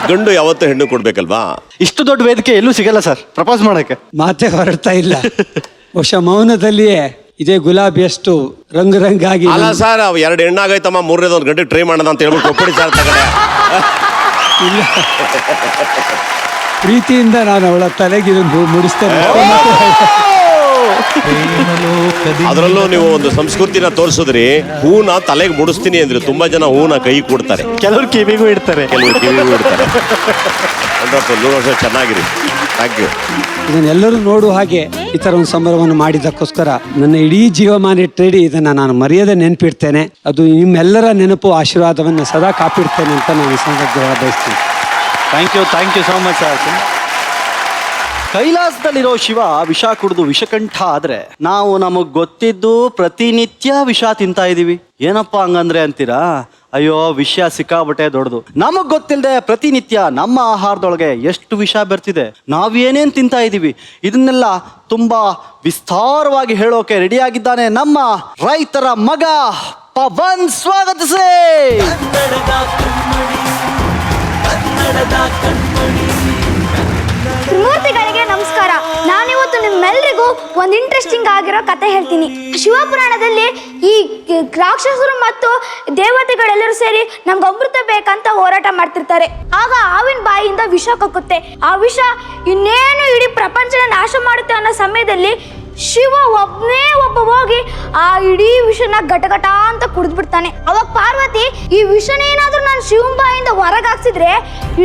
ಗಂಡು ಯಾವತ್ತೂ ಹೆಣ್ಣು ಕೊಡ್ಬೇಕಲ್ವಾ? ಇಷ್ಟು ದೊಡ್ಡ ವೇದಿಕೆ ಎಲ್ಲೂ ಸಿಗಲ್ಲ ಸರ್ ಪ್ರಪೋಸ್ ಮಾಡಕ್ಕೆ. ಮಾತೆ ಹೊರಡ್ತಾ ಇಲ್ಲ. ಬಹುಶಃ ಮೌನದಲ್ಲಿಯೇ ಇದೇ ಗುಲಾಬಿಯಷ್ಟು ರಂಗಾಗಿ. ಅಲ್ಲ ಸರ್, 2 ಹೆಣ್ಣಾಗೈತಮ್ಮ, 3ನೇದು ಒಂದು ಗಂಟೆ ಟ್ರೈ ಮಾಡೋಣ ಅಂತ ಹೇಳ್ಬಿಟ್ಟು ಕೊಪ್ಪಡಿ ಸರ್ ತಗಡೆ. ಇಲ್ಲ, ಪ್ರೀತಿಯಿಂದ ನಾನು ಅವಳ ತಲೆಗೆ ಇದನ್ನು ಮುಡಿಸ್ತೇನೆ. ಅದರಲ್ಲೂ ನೀವು ಒಂದು ಸಂಸ್ಕೃತಿನ ತೋರಿಸಿದ್ರಿ. ಹೂನ ತಲೆಗೆ ಮುಡಿಸ್ತೀನಿ ಅಂದ್ರೆ ತುಂಬಾ ಜನ ಹೂನ ಕೈ ಕೊಡ್ತಾರೆ, ಕೆಲವರು ಕಿವಿಗೂ ಇಡ್ತಾರೆ, ಕೆಲವರು ಕಿವಿಗೂ ಇಡ್ತಾರೆ. 100 ವರ್ಷ ಚೆನ್ನಾಗಿರಿ. Thank you. ಇದನ್ನೆಲ್ಲರೂ ನೋಡುವ ಹಾಗೆ ಈ ಥರ ಒಂದು ಸಂಭ್ರಮವನ್ನು ಮಾಡಿದ್ದಕ್ಕೋಸ್ಕರ ನನ್ನ ಇಡೀ ಜೀವಮಾನ ಇಟ್ಟೇಳಿ ಇದನ್ನು ನಾನು ಮರೆಯದೆ ನೆನಪಿಡ್ತೇನೆ. ಅದು ನಿಮ್ಮೆಲ್ಲರ ನೆನಪು ಆಶೀರ್ವಾದವನ್ನು ಸದಾ ಕಾಪಿಡ್ತೇನೆ ಅಂತ ನಾನು ಈ ಸಂದರ್ಭದಲ್ಲಿ ಬಯಸ್ತೀನಿ. Thank you so much sir. ಕೈಲಾಸದಲ್ಲಿರೋ ಶಿವ ವಿಷ ಕುಡಿದು ವಿಷಕಂಠ ಆದ್ರೆ ನಾವು ನಮಗ್ ಗೊತ್ತಿದ್ದು ಪ್ರತಿನಿತ್ಯ ವಿಷ ತಿಂತಾ ಇದೀವಿ. ಏನಪ್ಪಾ ಹಂಗಂದ್ರೆ ಅಂತೀರಾ? ಅಯ್ಯೋ, ವಿಷಯ ಸಿಕ್ಕಾಬಟ್ಟೆ ದೊಡ್ಡದು. ನಮಗ್ ಗೊತ್ತಿಲ್ಲದೆ ಪ್ರತಿನಿತ್ಯ ನಮ್ಮ ಆಹಾರದೊಳಗೆ ಎಷ್ಟು ವಿಷ ಬರ್ತಿದೆ, ನಾವೇನೇನ್ ತಿಂತಾ ಇದೀವಿ, ಇದನ್ನೆಲ್ಲ ತುಂಬಾ ವಿಸ್ತಾರವಾಗಿ ಹೇಳೋಕೆ ರೆಡಿಯಾಗಿದ್ದಾನೆ ನಮ್ಮ ರೈತರ ಮಗ ಪವನ್. ಸ್ವಾಗತಿಸಿ. ತ್ರಿಮೂರ್ತಿಗಳಿಗೆ ನಮಸ್ಕಾರ. ನಾನಿವತ್ತು ನಿಮ್ಮೆಲ್ಲರಿಗೂ ಒಂದು ಇಂಟ್ರೆಸ್ಟಿಂಗ್ ಆಗಿರೋ ಕತೆ ಹೇಳ್ತೀನಿ. ಶಿವಪುರಾಣದಲ್ಲಿ ಈ ರಾಕ್ಷಸರು ಮತ್ತು ದೇವತೆಗಳೆಲ್ಲರೂ ಸೇರಿ ನಮ್ಗೆ ಅಮೃತ ಬೇಕಂತ ಹೋರಾಟ ಮಾಡ್ತಿರ್ತಾರೆ. ಆಗ ಆವಿನ ಬಾಯಿಯಿಂದ ವಿಷ ಕಕ್ಕುತ್ತೆ. ಆ ವಿಷ ಇನ್ನೇನು ಇಡೀ ಪ್ರಪಂಚನ ನಾಶ ಮಾಡುತ್ತೆ ಅನ್ನೋ ಸಮಯದಲ್ಲಿ ಶಿವ ಒಬ್ಬನೇ ಹೋಗಿ ಆ ಇಡೀ ವಿಷನ ಘಟಘಟ ಅಂತ ಕುಡಿದ್ಬಿಡ್ತಾನೆ. ಅವಾಗ ಪಾರ್ವತಿ, ಈ ವಿಷನೇನಾದ್ರೂ ನಾನು ಶಿವನ ಬಾಯಿಂದ ಹೊರಗಾಕ್ಸಿದ್ರೆ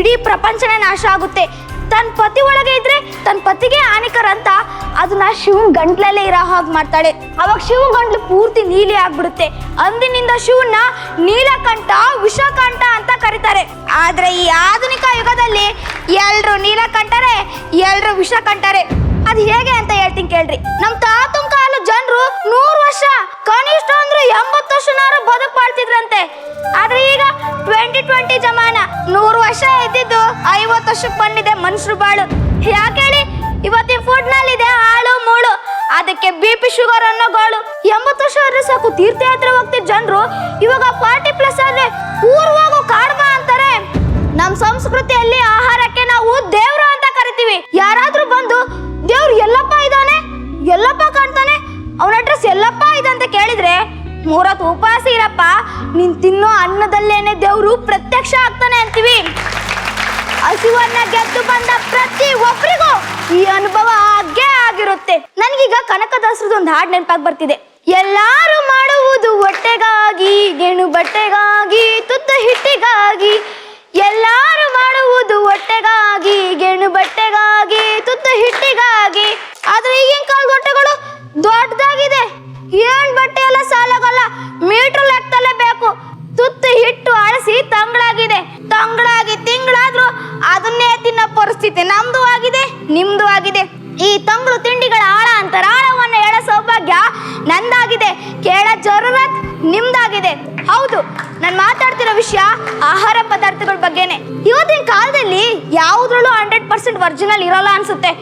ಇಡೀ ಪ್ರಪಂಚನೇ ನಾಶ ಆಗುತ್ತೆ, ತನ್ನ ಪತಿ ಒಳಗೆ ಇದ್ರೆ ತನ್ನ ಪತಿಗೆ ಹಾನಿಕರ ಅಂತ ಅದನ್ನ ಶಿವನ್ ಗಂಟ್ಲಲ್ಲೇ ಇರೋ ಹಾಗೆ ಮಾಡ್ತಾಳೆ. ಅವಾಗ ಶಿವನ್ ಗಂಟ್ಲು ಪೂರ್ತಿ ನೀಲಿ ಆಗ್ಬಿಡುತ್ತೆ. ಅಂದಿನಿಂದ ಶಿವನ್ನ ನೀಲಕಂಠ, ವಿಷಕಂಠ ಅಂತ ಕರೀತಾರೆ. ಆದ್ರೆ ಈ ಆಧುನಿಕ ಯುಗದಲ್ಲಿ ಎಲ್ರು ನೀಲಕಂಠರೆ, ಎಲ್ರು ವಿಷಕಂಠರೆ. ಅದು ಹೇಗೆ ಅಂತ ಹೇಳ್ತೀನಿ ಕೇಳ್ರಿ. ನಮ್ ತಾತನ ಕಾಲ ಜನರು 100 ವರ್ಷ, ಕನಿಷ್ಠ ಅಂದ್ರೆ 80 ವರ್ಷನಾರು ಬದುಕ್ಬಾಳ್ತಿದ್ರಂತೆ. ಆದ್ರೆ ಈಗ 2020 ಜಮಾನ, 100 ವರ್ಷ ಇದ್ದಿದ್ದು 50 ವರ್ಷಕ್ಕೆ ಬಂದಿದೆ ಮನುಷ್ಯರು ಬಾಳು. ಯಾಕೆ ಹೇಳಿ? ಇವತ್ತಿನ ಫುಡ್ ನಲ್ಲಿದೆ ಹಾಳು ಮೂಳು, ಅದಕ್ಕೆ BP ಶುಗರ್ ಅನ್ನೋ ಗೋಳು. 80 ವರ್ಷ ಆದ್ರೆ ಸಾಕು ತೀರ್ಥಯಾತ್ರೆ ಹೋಗ್ತಿದ್ದ ಜನರು ಇವಾಗ 40+ ಆದ್ರೆ ಊರು ಹೋಗೋ ಕಾಡ್ಮ ಅಂತಾರೆ. ನಮ್ ಸಂಸ್ಕೃತಿಯಲ್ಲಿ ಆಹಾರಕ್ಕೆ ನಾವು ದೇವ್ರು ಅಂತ ಕರಿತೀವಿ. ಯಾರಾದ್ರೂ ಬಂದು ದೇವ್ರು ಎಲ್ಲಪ್ಪ ಇದ್ದಾನೆ, ಎಲ್ಲಪ್ಪ ಕಾಣ್ತಾನೆ, ಅವನ ಅಡ್ರೆಸ್ ಎಲ್ಲಪ್ಪ ಇದೆ ಅಂತ ಕೇಳಿದ್ರೆ 3 ಹೊತ್ತು ಉಪವಾಸ ಇರಪ್ಪ, ನೀನ್ ತಿನ್ನೋ ಅನ್ನದಲ್ಲೇನೆ ದೇವ್ರು ಪ್ರತ್ಯಕ್ಷ ಆಗ್ತಾನೆ ಅಂತೀವಿ. ಹಸಿವನ್ನ ಗೆದ್ದು ಬಂದ ಪ್ರತಿ ಒಬ್ಬರಿಗೂ ಈ ಅನುಭವ ಆಗೇ ಆಗಿರುತ್ತೆ. ನನಗೀಗ ಕನಕದಾಸರದ್ದು ಒಂದು ಹಾಡು ನೆನಪಾಗಿ ಬರ್ತಿದೆ. ಎಲ್ಲಾರು ಮಾಡುವುದು ಹೊಟ್ಟೆಗಾಗಿ, ಗೆಣು ಬಟ್ಟೆಗಾಗಿ, ತುತ್ತ ಹಿಟ್ಟಿಗಾಗಿ. ಎಲ್ಲಾರು ಮಾಡುವುದು ಹೊಟ್ಟೆಗಾಗಿ, ಗೆಣು ಬಟ್ಟೆಗಾಗಿ, ತುತ್ತ ಹಿಟ್ಟಿಗಾಗಿ. ಆದ್ರೆ ಈಗಿನ ಕಾಲದ ಹೊಟ್ಟೆಗಳು ದೊಡ್ಡದಾಗಿದೆ. ಏನ್ ಬಟ್ಟೆ ಎಲ್ಲ ಸಾಲಾಗಲ್ಲ, ಮೀಟರ್ ಲೆಕ್ಕದಲ್ಲೇ ಬೇಕು. ತುತ್ತು ಹಿಟ್ಟು ಅಳಸಿ ತಂಗಳಾಗಿದೆ. ತಂಗಳಾಗಿ ತಿಂಗಳಾದ್ರೂ ಅದನ್ನೇ ತಿನ್ನೋ ಪರಿಸ್ಥಿತಿ ನಮ್ದು ಆಗಿದೆ, ನಿಮ್ದು ಆಗಿದೆ. ಈ ತಂಗಳು ತಿಂಡಿಗಳ ಆಳ ಅಂತಾರೆ. ಆಳವನ್ನ ಎಳ ಸೌಭಾಗ್ಯ ನಂದಾಗಿದೆ. ಕೇಳ ನಿಮ್ದಾಗಿದೆ. ಹೌದು, ನಾನು ಮಾತಾಡ್ತಿರೋ ವಿಷಯ ಆಹಾರ ಪದಾರ್ಥಗಳ ಬಗ್ಗೆನೆ. ಇವತ್ತಿನ ಕಾಲದಲ್ಲಿ ಯಾವುದ್ರಲ್ಲೂ 100% ಒರಿಜಿನಲ್ ಇರೋಲ್ಲ ಅನ್ಸುತ್ತೆ.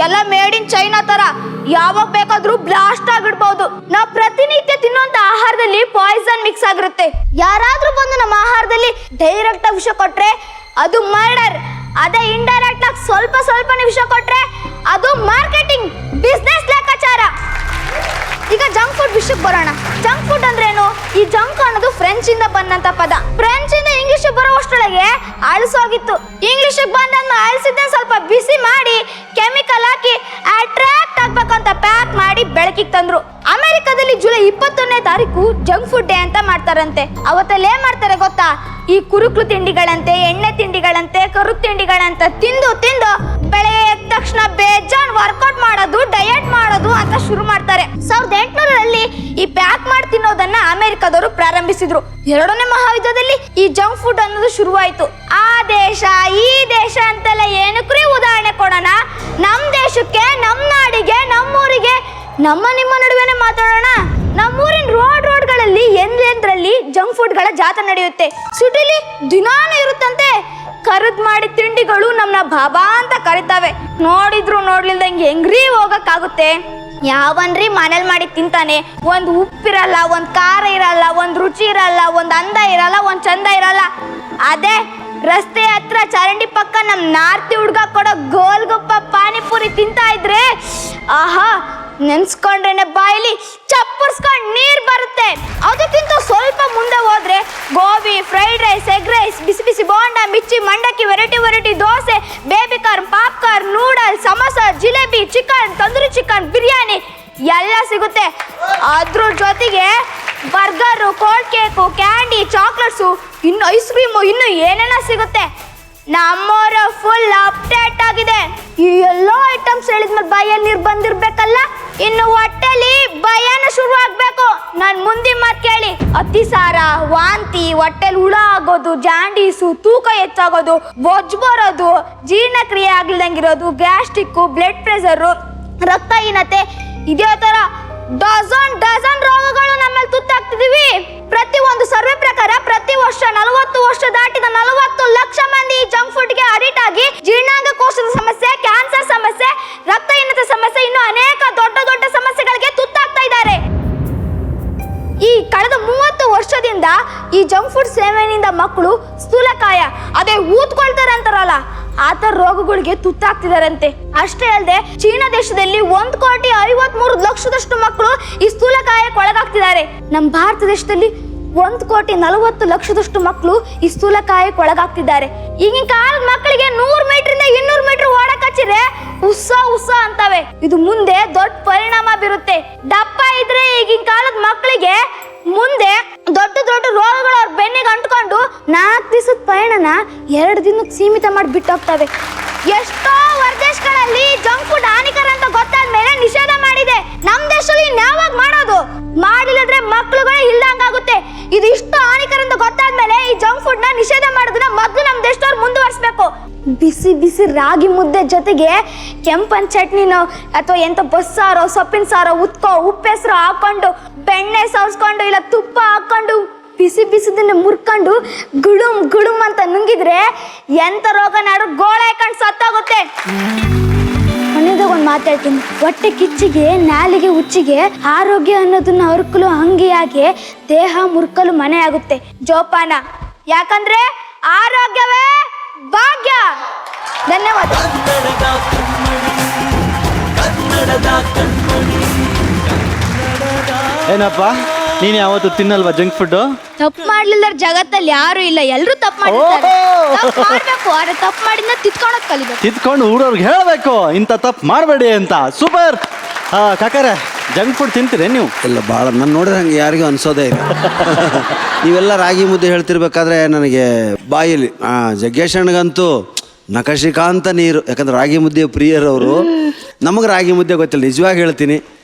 ಎಲ್ಲ ಮೇಡ್ ಇನ್ ಚೈನಾ ತರ ಯಾವಾಗ ಬೇಕಾದ್ರೂ ಬ್ಲಾಸ್ಟ್ ಆಗಿಡ್ಬಹುದು. ನಾವು ಪ್ರತಿನಿತ್ಯ ತಿನ್ನುವಂತ ಆಹಾರದಲ್ಲಿ ಪಾಯ್ಸನ್ ಮಿಕ್ಸ್ ಆಗಿರುತ್ತೆ. ಯಾರಾದ್ರೂ ಬಂದು ನಮ್ಮ ಆಹಾರದಲ್ಲಿ ಡೈರೆಕ್ಟ್ ಆಗಿ ವಿಷ ಕೊಟ್ರೆ ಅದು ಮರ್ಡರ್. ಅದೇ ಇಂಡೈರೆಕ್ಟ್ ಆಗಿ ಸ್ವಲ್ಪ ವಿಷ ಕೊಟ್ರೆ ಅದು ಮಾರ್ಕೆಟಿಂಗ್ ಬಿಸ್ನೆಸ್ ಲೆಕ್ಕಾಚಾರ. ಈಗ ಜಂಕ್ ಫುಡ್ ವಿಷಯಕ್ಕೆ ಬರೋಣ. ಜಂಕ್ ಫುಡ್ ಅಂದ್ರೇನು? ಈ ಜಂಕ್ ಅನ್ನೋದು ಫ್ರೆಂಚ್ ಇಂದ ಬಂದಂತ ಪದ. ಫ್ರೆಂಚ್ ಇಂದ ಇಂಗ್ಲಿಷ್ ಬರೋವಷ್ಟರೊಳಗೆ ಅಳಿಸೋಗಿತ್ತು. ಇಂಗ್ಲಿಷ್ ಬಂದಂತ ಅಳಿಸಿದ್ದ ಸ್ವಲ್ಪ ಬಿಸಿ ಮಾಡಿ ಕೆಮಿಕಲ್ ಹಾಕಿ ಅಟ್ರಾಕ್ಟ್ ಆಗ್ಬೇಕಂತ ಪ್ಯಾಕ್ ಮಾಡಿ ಬೆಳಕಿಗೆ ತಂದ್ರು. ಅಮೆರಿಕದಲ್ಲಿ ಜುಲೈ 21ನೇ ತಾರೀಕು ಜಂಕ್ ಫುಡ್ ಡೇ ಅಂತ ಮಾಡ್ತಾರಂತೆ. ಅವತ್ತಲ್ಲಿ ಏನ್ ಮಾಡ್ತಾರೆ ಗೊತ್ತಾ? ಈ ಕುರುಕ್ಲು ತಿಂಡಿಗಳಂತೆ, ಎಣ್ಣೆ ತಿಂಡಿಗಳಂತೆ, ಕರು ತಿಂಡಿಗಳಂತ ತಿಂದು ಬೆಳಗ್ಗೆ ಎದ್ದ ತಕ್ಷಣ ಬೇಜಾನ್ ವರ್ಕೌಟ್ ಮಾಡೋದು, ಡಯಟ್ ಮಾಡೋದು ಅಂತ ಶುರು ಮಾಡ್ತಾರೆ. 1800ರಲ್ಲಿ ಈ ಪ್ಯಾಕ್ ಮಾಡಿ ತಿನ್ನೋದನ್ನ ಅಮೆರಿಕದವರು ಪ್ರಾರಂಭಿಸಿದ್ರು. 2ನೇ ಮಹಾಯುದ್ಧದಲ್ಲಿ ಈ ಜಂಕ್ ಫುಡ್ ಅನ್ನೋದು ಶುರುವಾಯಿತು. ಆ ದೇಶ ಈ ದೇಶ ಅಂತೆಲ್ಲ ಏನಕ್ರೀ ಉದಾಹರಣೆ ಕೊಡೋಣ? ನಮ್ ದೇಶಕ್ಕೆ, ನಮ್ ನಾಡಿಗೆ, ನಮ್ಮೂರಿಗೆ, ನಿಮ್ಮ ನಡುವೆನೆ ಮಾತಾಡೋಣ. ನಮ್ಮೂರಿನ ರೋಡ್ಗಳಲ್ಲಿ ಎಂದ್ರಲ್ಲಿ ಜಂಕ್ ಫುಡ್ಗಳ ಜಾಥಾ ನಡೆಯುತ್ತೆ. ಸಿಟಿಲಿ ದಿನಾನು ಇರುತ್ತಂತೆ. ಕರೆದ್ ಮಾಡಿ ತಿಂಡಿಗಳು ನಮ್ಮನ್ನ ಬಾಬಾ ಅಂತ ಕರಿತಾವೆ. ನೋಡಿದ್ರು ನೋಡ್ಲಿಲ್ದಂಗೆ ಹೆಂಗ್ರಿ ಹೋಗಕ್ಕಾಗುತ್ತೆ? ಯಾವನ್ರಿ ಮನೇಲಿ ಮಾಡಿ ತಿಂತಾನೆ? ಒಂದು ಉಪ್ಪಿರಲ್ಲ, ಒಂದು ಖಾರ ಇರಲ್ಲ, ಒಂದು ರುಚಿ ಇರಲ್ಲ, ಒಂದು ಅಂದ ಇರಲ್ಲ, ಒಂದು ಚಂದ ಇರಲ್ಲ. ಅದೇ ರಸ್ತೆ ಹತ್ರ ಚರಂಡಿ ಪಕ್ಕ ನಮ್ ನಾರ್ತಿ ಹುಡ್ಗ ಕೊಡೋ ಗೋಲ್ಗಪ್ಪ ಪಾನಿಪುರಿ ತಿಂತಾ ಇದ್ರೆ ಆಹಾ, ನೆನ್ಸ್ಕೊಂಡ್ರೇನೆ ಬಾಯಿಲಿ ಚಪ್ಪರ್ಸ್ಕೊಂಡ್ ನೀರ್ ಬರುತ್ತೆ. ಅದಕ್ಕಿಂತ ಸ್ವಲ್ಪ ಮುಂದೆ ಹೋದ್ರೆ gobi, fried rice, egg rice, ಬಿಸಿ ಬಿಸಿ ಬೋಂಡ, ಮಿರ್ಚಿ, ಮಂಡಕ್ಕಿ, variety dosa, baby corn, popcorn, noodles, samosa, jalebi, chicken, tandoori chicken, biryani ಎಲ್ಲ ಸಿಗುತ್ತೆ. ಅದ್ರ ಜೊತೆಗೆ burger, cold cake, candy, chocolates, ಇನ್ನು ಐಸ್ ಕ್ರೀಮು, ಇನ್ನು ಏನೇನ ಸಿಗುತ್ತೆ. ನಮ್ಮವರ ಫುಲ್ ಅಪ್ಡೇಟ್ ಆಗಿದೆ. ಈ ಎಲ್ಲ ಐಟಮ್ಸ್ ಹೇಳಿದ್ಮೇಲೆ ಬಾಯಲ್ಲಿ ನೀರು ಬಂದಿರ್ಬೇಕಲ್ಲ, ಇನ್ನು ಹೊಟ್ಟೆಲಿ ಭಯನ ಶುರು ಆಗ್ಬೇಕು. ನಾನು ಮುಂದಿನ ಮಾತು ಕೇಳಿ. ಅತಿಸಾರ, ವಾಂತಿ, ಹೊಟ್ಟೆಲಿ ಹುಳ ಆಗೋದು, ಜಾಂಡೀಸು, ತೂಕ ಹೆಚ್ಚಾಗೋದು, ಬೊಜ್ಜು ಬರೋದು, ಜೀರ್ಣಕ್ರಿಯೆ ಆಗ್ಲಿದಂಗಿರೋದು, ಗ್ಯಾಸ್ಟ್ರಿಕ್ಕು, ಬ್ಲಡ್ ಪ್ರೆಷರು, ರಕ್ತಹೀನತೆ, ಇದೇ ತರ ಡಜನ್ ರೋಗಗಳು ನಮ್ಮಲ್ಲಿ ತುತ್ತಾಗ್ತಿದೀವಿ. ಪ್ರತಿ ಒಂದು ಸರ್ವೆ ಪ್ರಕಾರ ಪ್ರತಿ ವರ್ಷ 40 ವರ್ಷ ದಾಟಿದ 40 ಲಕ್ಷ ಮಂದಿ ಜಂಕ್ ಫುಡ್ಗೆ ಅಡಿಕ್ಟ್ ಆಗಿ ಜೀರ್ಣಾಂಗ ಕೋಶದ ಸಮಸ್ಯೆ, ಕ್ಯಾನ್ಸರ್ ಸಮಸ್ಯೆ, ರಕ್ತಹೀನತೆ ಸಮಸ್ಯೆ, ಇನ್ನು ಅನೇಕ ದೊಡ್ಡ ಸಮಸ್ಯೆಗಳಿಗೆ ತುತ್ತಾಗ್ತಾ ಇದ್ದಾರೆ. ಈ ಕಳೆದ 30 ವರ್ಷದಿಂದ ಈ ಜಂಕ್ ಫುಡ್ ಸೇವನೆಯಿಂದ ಮಕ್ಕಳು ಸ್ಥೂಲಕಾಯ, ಅದೇ ಊದ್ಕೊಳ್ತಾರೆ ಅಂತಾರಲ್ಲ, ಆ ಥರ ರೋಗಗಳಿಗೆ ತುತ್ತಾಗ್ತಿದಾರಂತೆ. ಅಷ್ಟೇ ಅಲ್ಲದೆ ಚೀನಾ ದೇಶದಲ್ಲಿ 1,53,00,000 ಮಕ್ಕಳು ಈ ಸ್ಥೂಲಕಾಯಕ್ಕೆ ಒಳಗಾಗ್ತಿದ್ದಾರೆ. ನಮ್ಮ ಭಾರತ ದೇಶದಲ್ಲಿ 1,40,00,000 ಮಕ್ಕಳು ಈ ಸ್ಥೂಲಕಾಯಕ್ಕೆ ಒಳಗಾಗ್ತಿದ್ದಾರೆ. ಈಗಿನ ಕಾಲದ ಮಕ್ಕಳಿಗೆ 100 ಮೀಟರಿಂದ 200 ಮೀಟರ್ ಓಡಕ್ ಹಚ್ಚಿದ್ರೆ ಉತ್ಸ ಅಂತವೆ. ಇದು ಮುಂದೆ ದೊಡ್ಡ ಪರಿಣಾಮ ಬೀರುತ್ತೆ. ದಪ್ಪ ಇದ್ರೆ ಈಗಿನ ಕಾಲದ ಮಕ್ಕಳಿಗೆ ಮುಂದೆ ದೊಡ್ಡ ರೋಗಗಳು ಅವ್ರ ಬೆನ್ನಿಗೆ ಅಂಟ್ಕೊಂಡು 4 ದಿವಸದ ಪಯಣನ 2 ದಿನಕ್ಕೆ ಸೀಮಿತ ಮಾಡಿ ಬಿಟ್ಟೋಗ್ತವೆ. ಎಷ್ಟೋ ಹೊರದೇಶಗಳಲ್ಲಿ ಜಂಕ್ ಫುಡ್ ಹಾನಿಕರ ಅಂತ ಗೊತ್ತಾದ್ಮೇಲೆ ನಿಷೇಧ ಮಾಡಿದೆ. ನಮ್ಮ ದೇಶದಲ್ಲಿ ಯಾವಾಗ ಮಾಡೋದು? ಮಾಡಿಲ್ಲದ್ರೆ ಮಕ್ಕಳುಗಳೇ ಇಲ್ದಂಗಾಗುತ್ತೆ. ಇದು ಇಷ್ಟು ಹಾನಿಕರ ಅಂತ ಗೊತ್ತಾದ್ಮೇಲೆ ಈ ಜಂಕ್ ಫುಡ್ ನ ನಿಷೇಧ ಮಾಡೋದನ್ನ ಮೊದಲು ನಮ್ಮ ದೇಶದವ್ರು ಮುಂದುವರಿಸಬೇಕು. ಬಿಸಿ ರಾಗಿ ಮುದ್ದೆ ಜೊತೆಗೆ ಕೆಂಪನ್ ಚಟ್ನಿನೋ ಅಥವಾ ಎಂತ ಬಸ್ಸಾರೋ, ಸೊಪ್ಪಿನ ಸಾರೋ, ಉಪ್ಪೆಸರು ಹಾಕೊಂಡು, ಬೆಣ್ಣೆ ಸವರ್ಸ್ಕೊಂಡು, ಇಲ್ಲ ತುಪ್ಪ ಹಾಕೊಂಡು ಬಿಸಿದನ್ನ ಮುರ್ಕೊಂಡು ಗುಡುಮ್ ಅಂತ ನುಂಗಿದ್ರೆ ಎಂತ ರೋಗ ನಾಡು ಗೋಳೆ ಹಾಕೊಂಡು ಸತ್ತೋಗುತ್ತೆ. ಕೊನೆದಾಗ ಒಂದು ಮಾತಾಡ್ತೀನಿ. ಹೊಟ್ಟೆ ಕಿಚ್ಚಿಗೆ, ನಾಲಿಗೆ ಹುಚ್ಚಿಗೆ, ಆರೋಗ್ಯ ಅನ್ನೋದನ್ನ ಅರ್ಕಲು ಅಂಗಿಯಾಗಿ ದೇಹ ಮುರ್ಕಲು ಮನೆ ಆಗುತ್ತೆ. ಜೋಪಾನ, ಯಾಕಂದ್ರೆ ಆರೋಗ್ಯವೇ ಭಾಗ್ಯ. ಧನ್ಯವಾದ. ಏನಪ್ಪ, ನೀನು ಯಾವತ್ತು ತಿನ್ನಲ್ವಾ ಜಂಕ್ ಫುಡ್? ತಪ್ಪು ಮಾಡ್ಲಿಲ್ಲ ಜಗತ್ತಲ್ಲಿ ಯಾರು ಇಲ್ಲ, ಎಲ್ಲರೂ ತಪ್ಪು ಮಾಡ್ತಾರೆ. ಮಾಡ್ಬೇಕು, ಆದ್ರೆ ತಪ್ಪು ಮಾಡಿದ್ನ ತಿತ್ಕೊಳಕ್ ಕಲಿಬೇಕು. ತಿದ್ಕೊಂಡು ಊರವ್ರಿಗೆ ಹೇಳಬೇಕು ಇಂಥ ತಪ್ಪು ಮಾಡಬೇಡಿ ಅಂತ. ಸೂಪರ್. ಕಾಕರೆ, ಜಂಕ್ ಫುಡ್ ತಿಂತೀರಿ ನೀವು? ಇಲ್ಲ, ಭಾಳ. ನಾನು ನೋಡಿದ್ರೆ ಹಂಗೆ ಯಾರಿಗೂ ಅನ್ಸೋದೇ ಇಲ್ಲ. ನೀವೆಲ್ಲ ರಾಗಿ ಮುದ್ದೆ ಹೇಳ್ತಿರ್ಬೇಕಾದ್ರೆ ನನಗೆ ಬಾಯಲ್ಲಿ ಜಗ್ಗೇಶ್ ಅಣ್ಣಗಂತೂ ನಖಶಿಕಾಂತ ನೀರು. ಯಾಕಂದ್ರೆ ರಾಗಿ ಮುದ್ದೆ ಪ್ರಿಯರವರು. ನಮಗೆ ರಾಗಿ ಮುದ್ದೆ ಗೊತ್ತಿಲ್ಲ, ನಿಜವಾಗಿ ಹೇಳ್ತೀನಿ.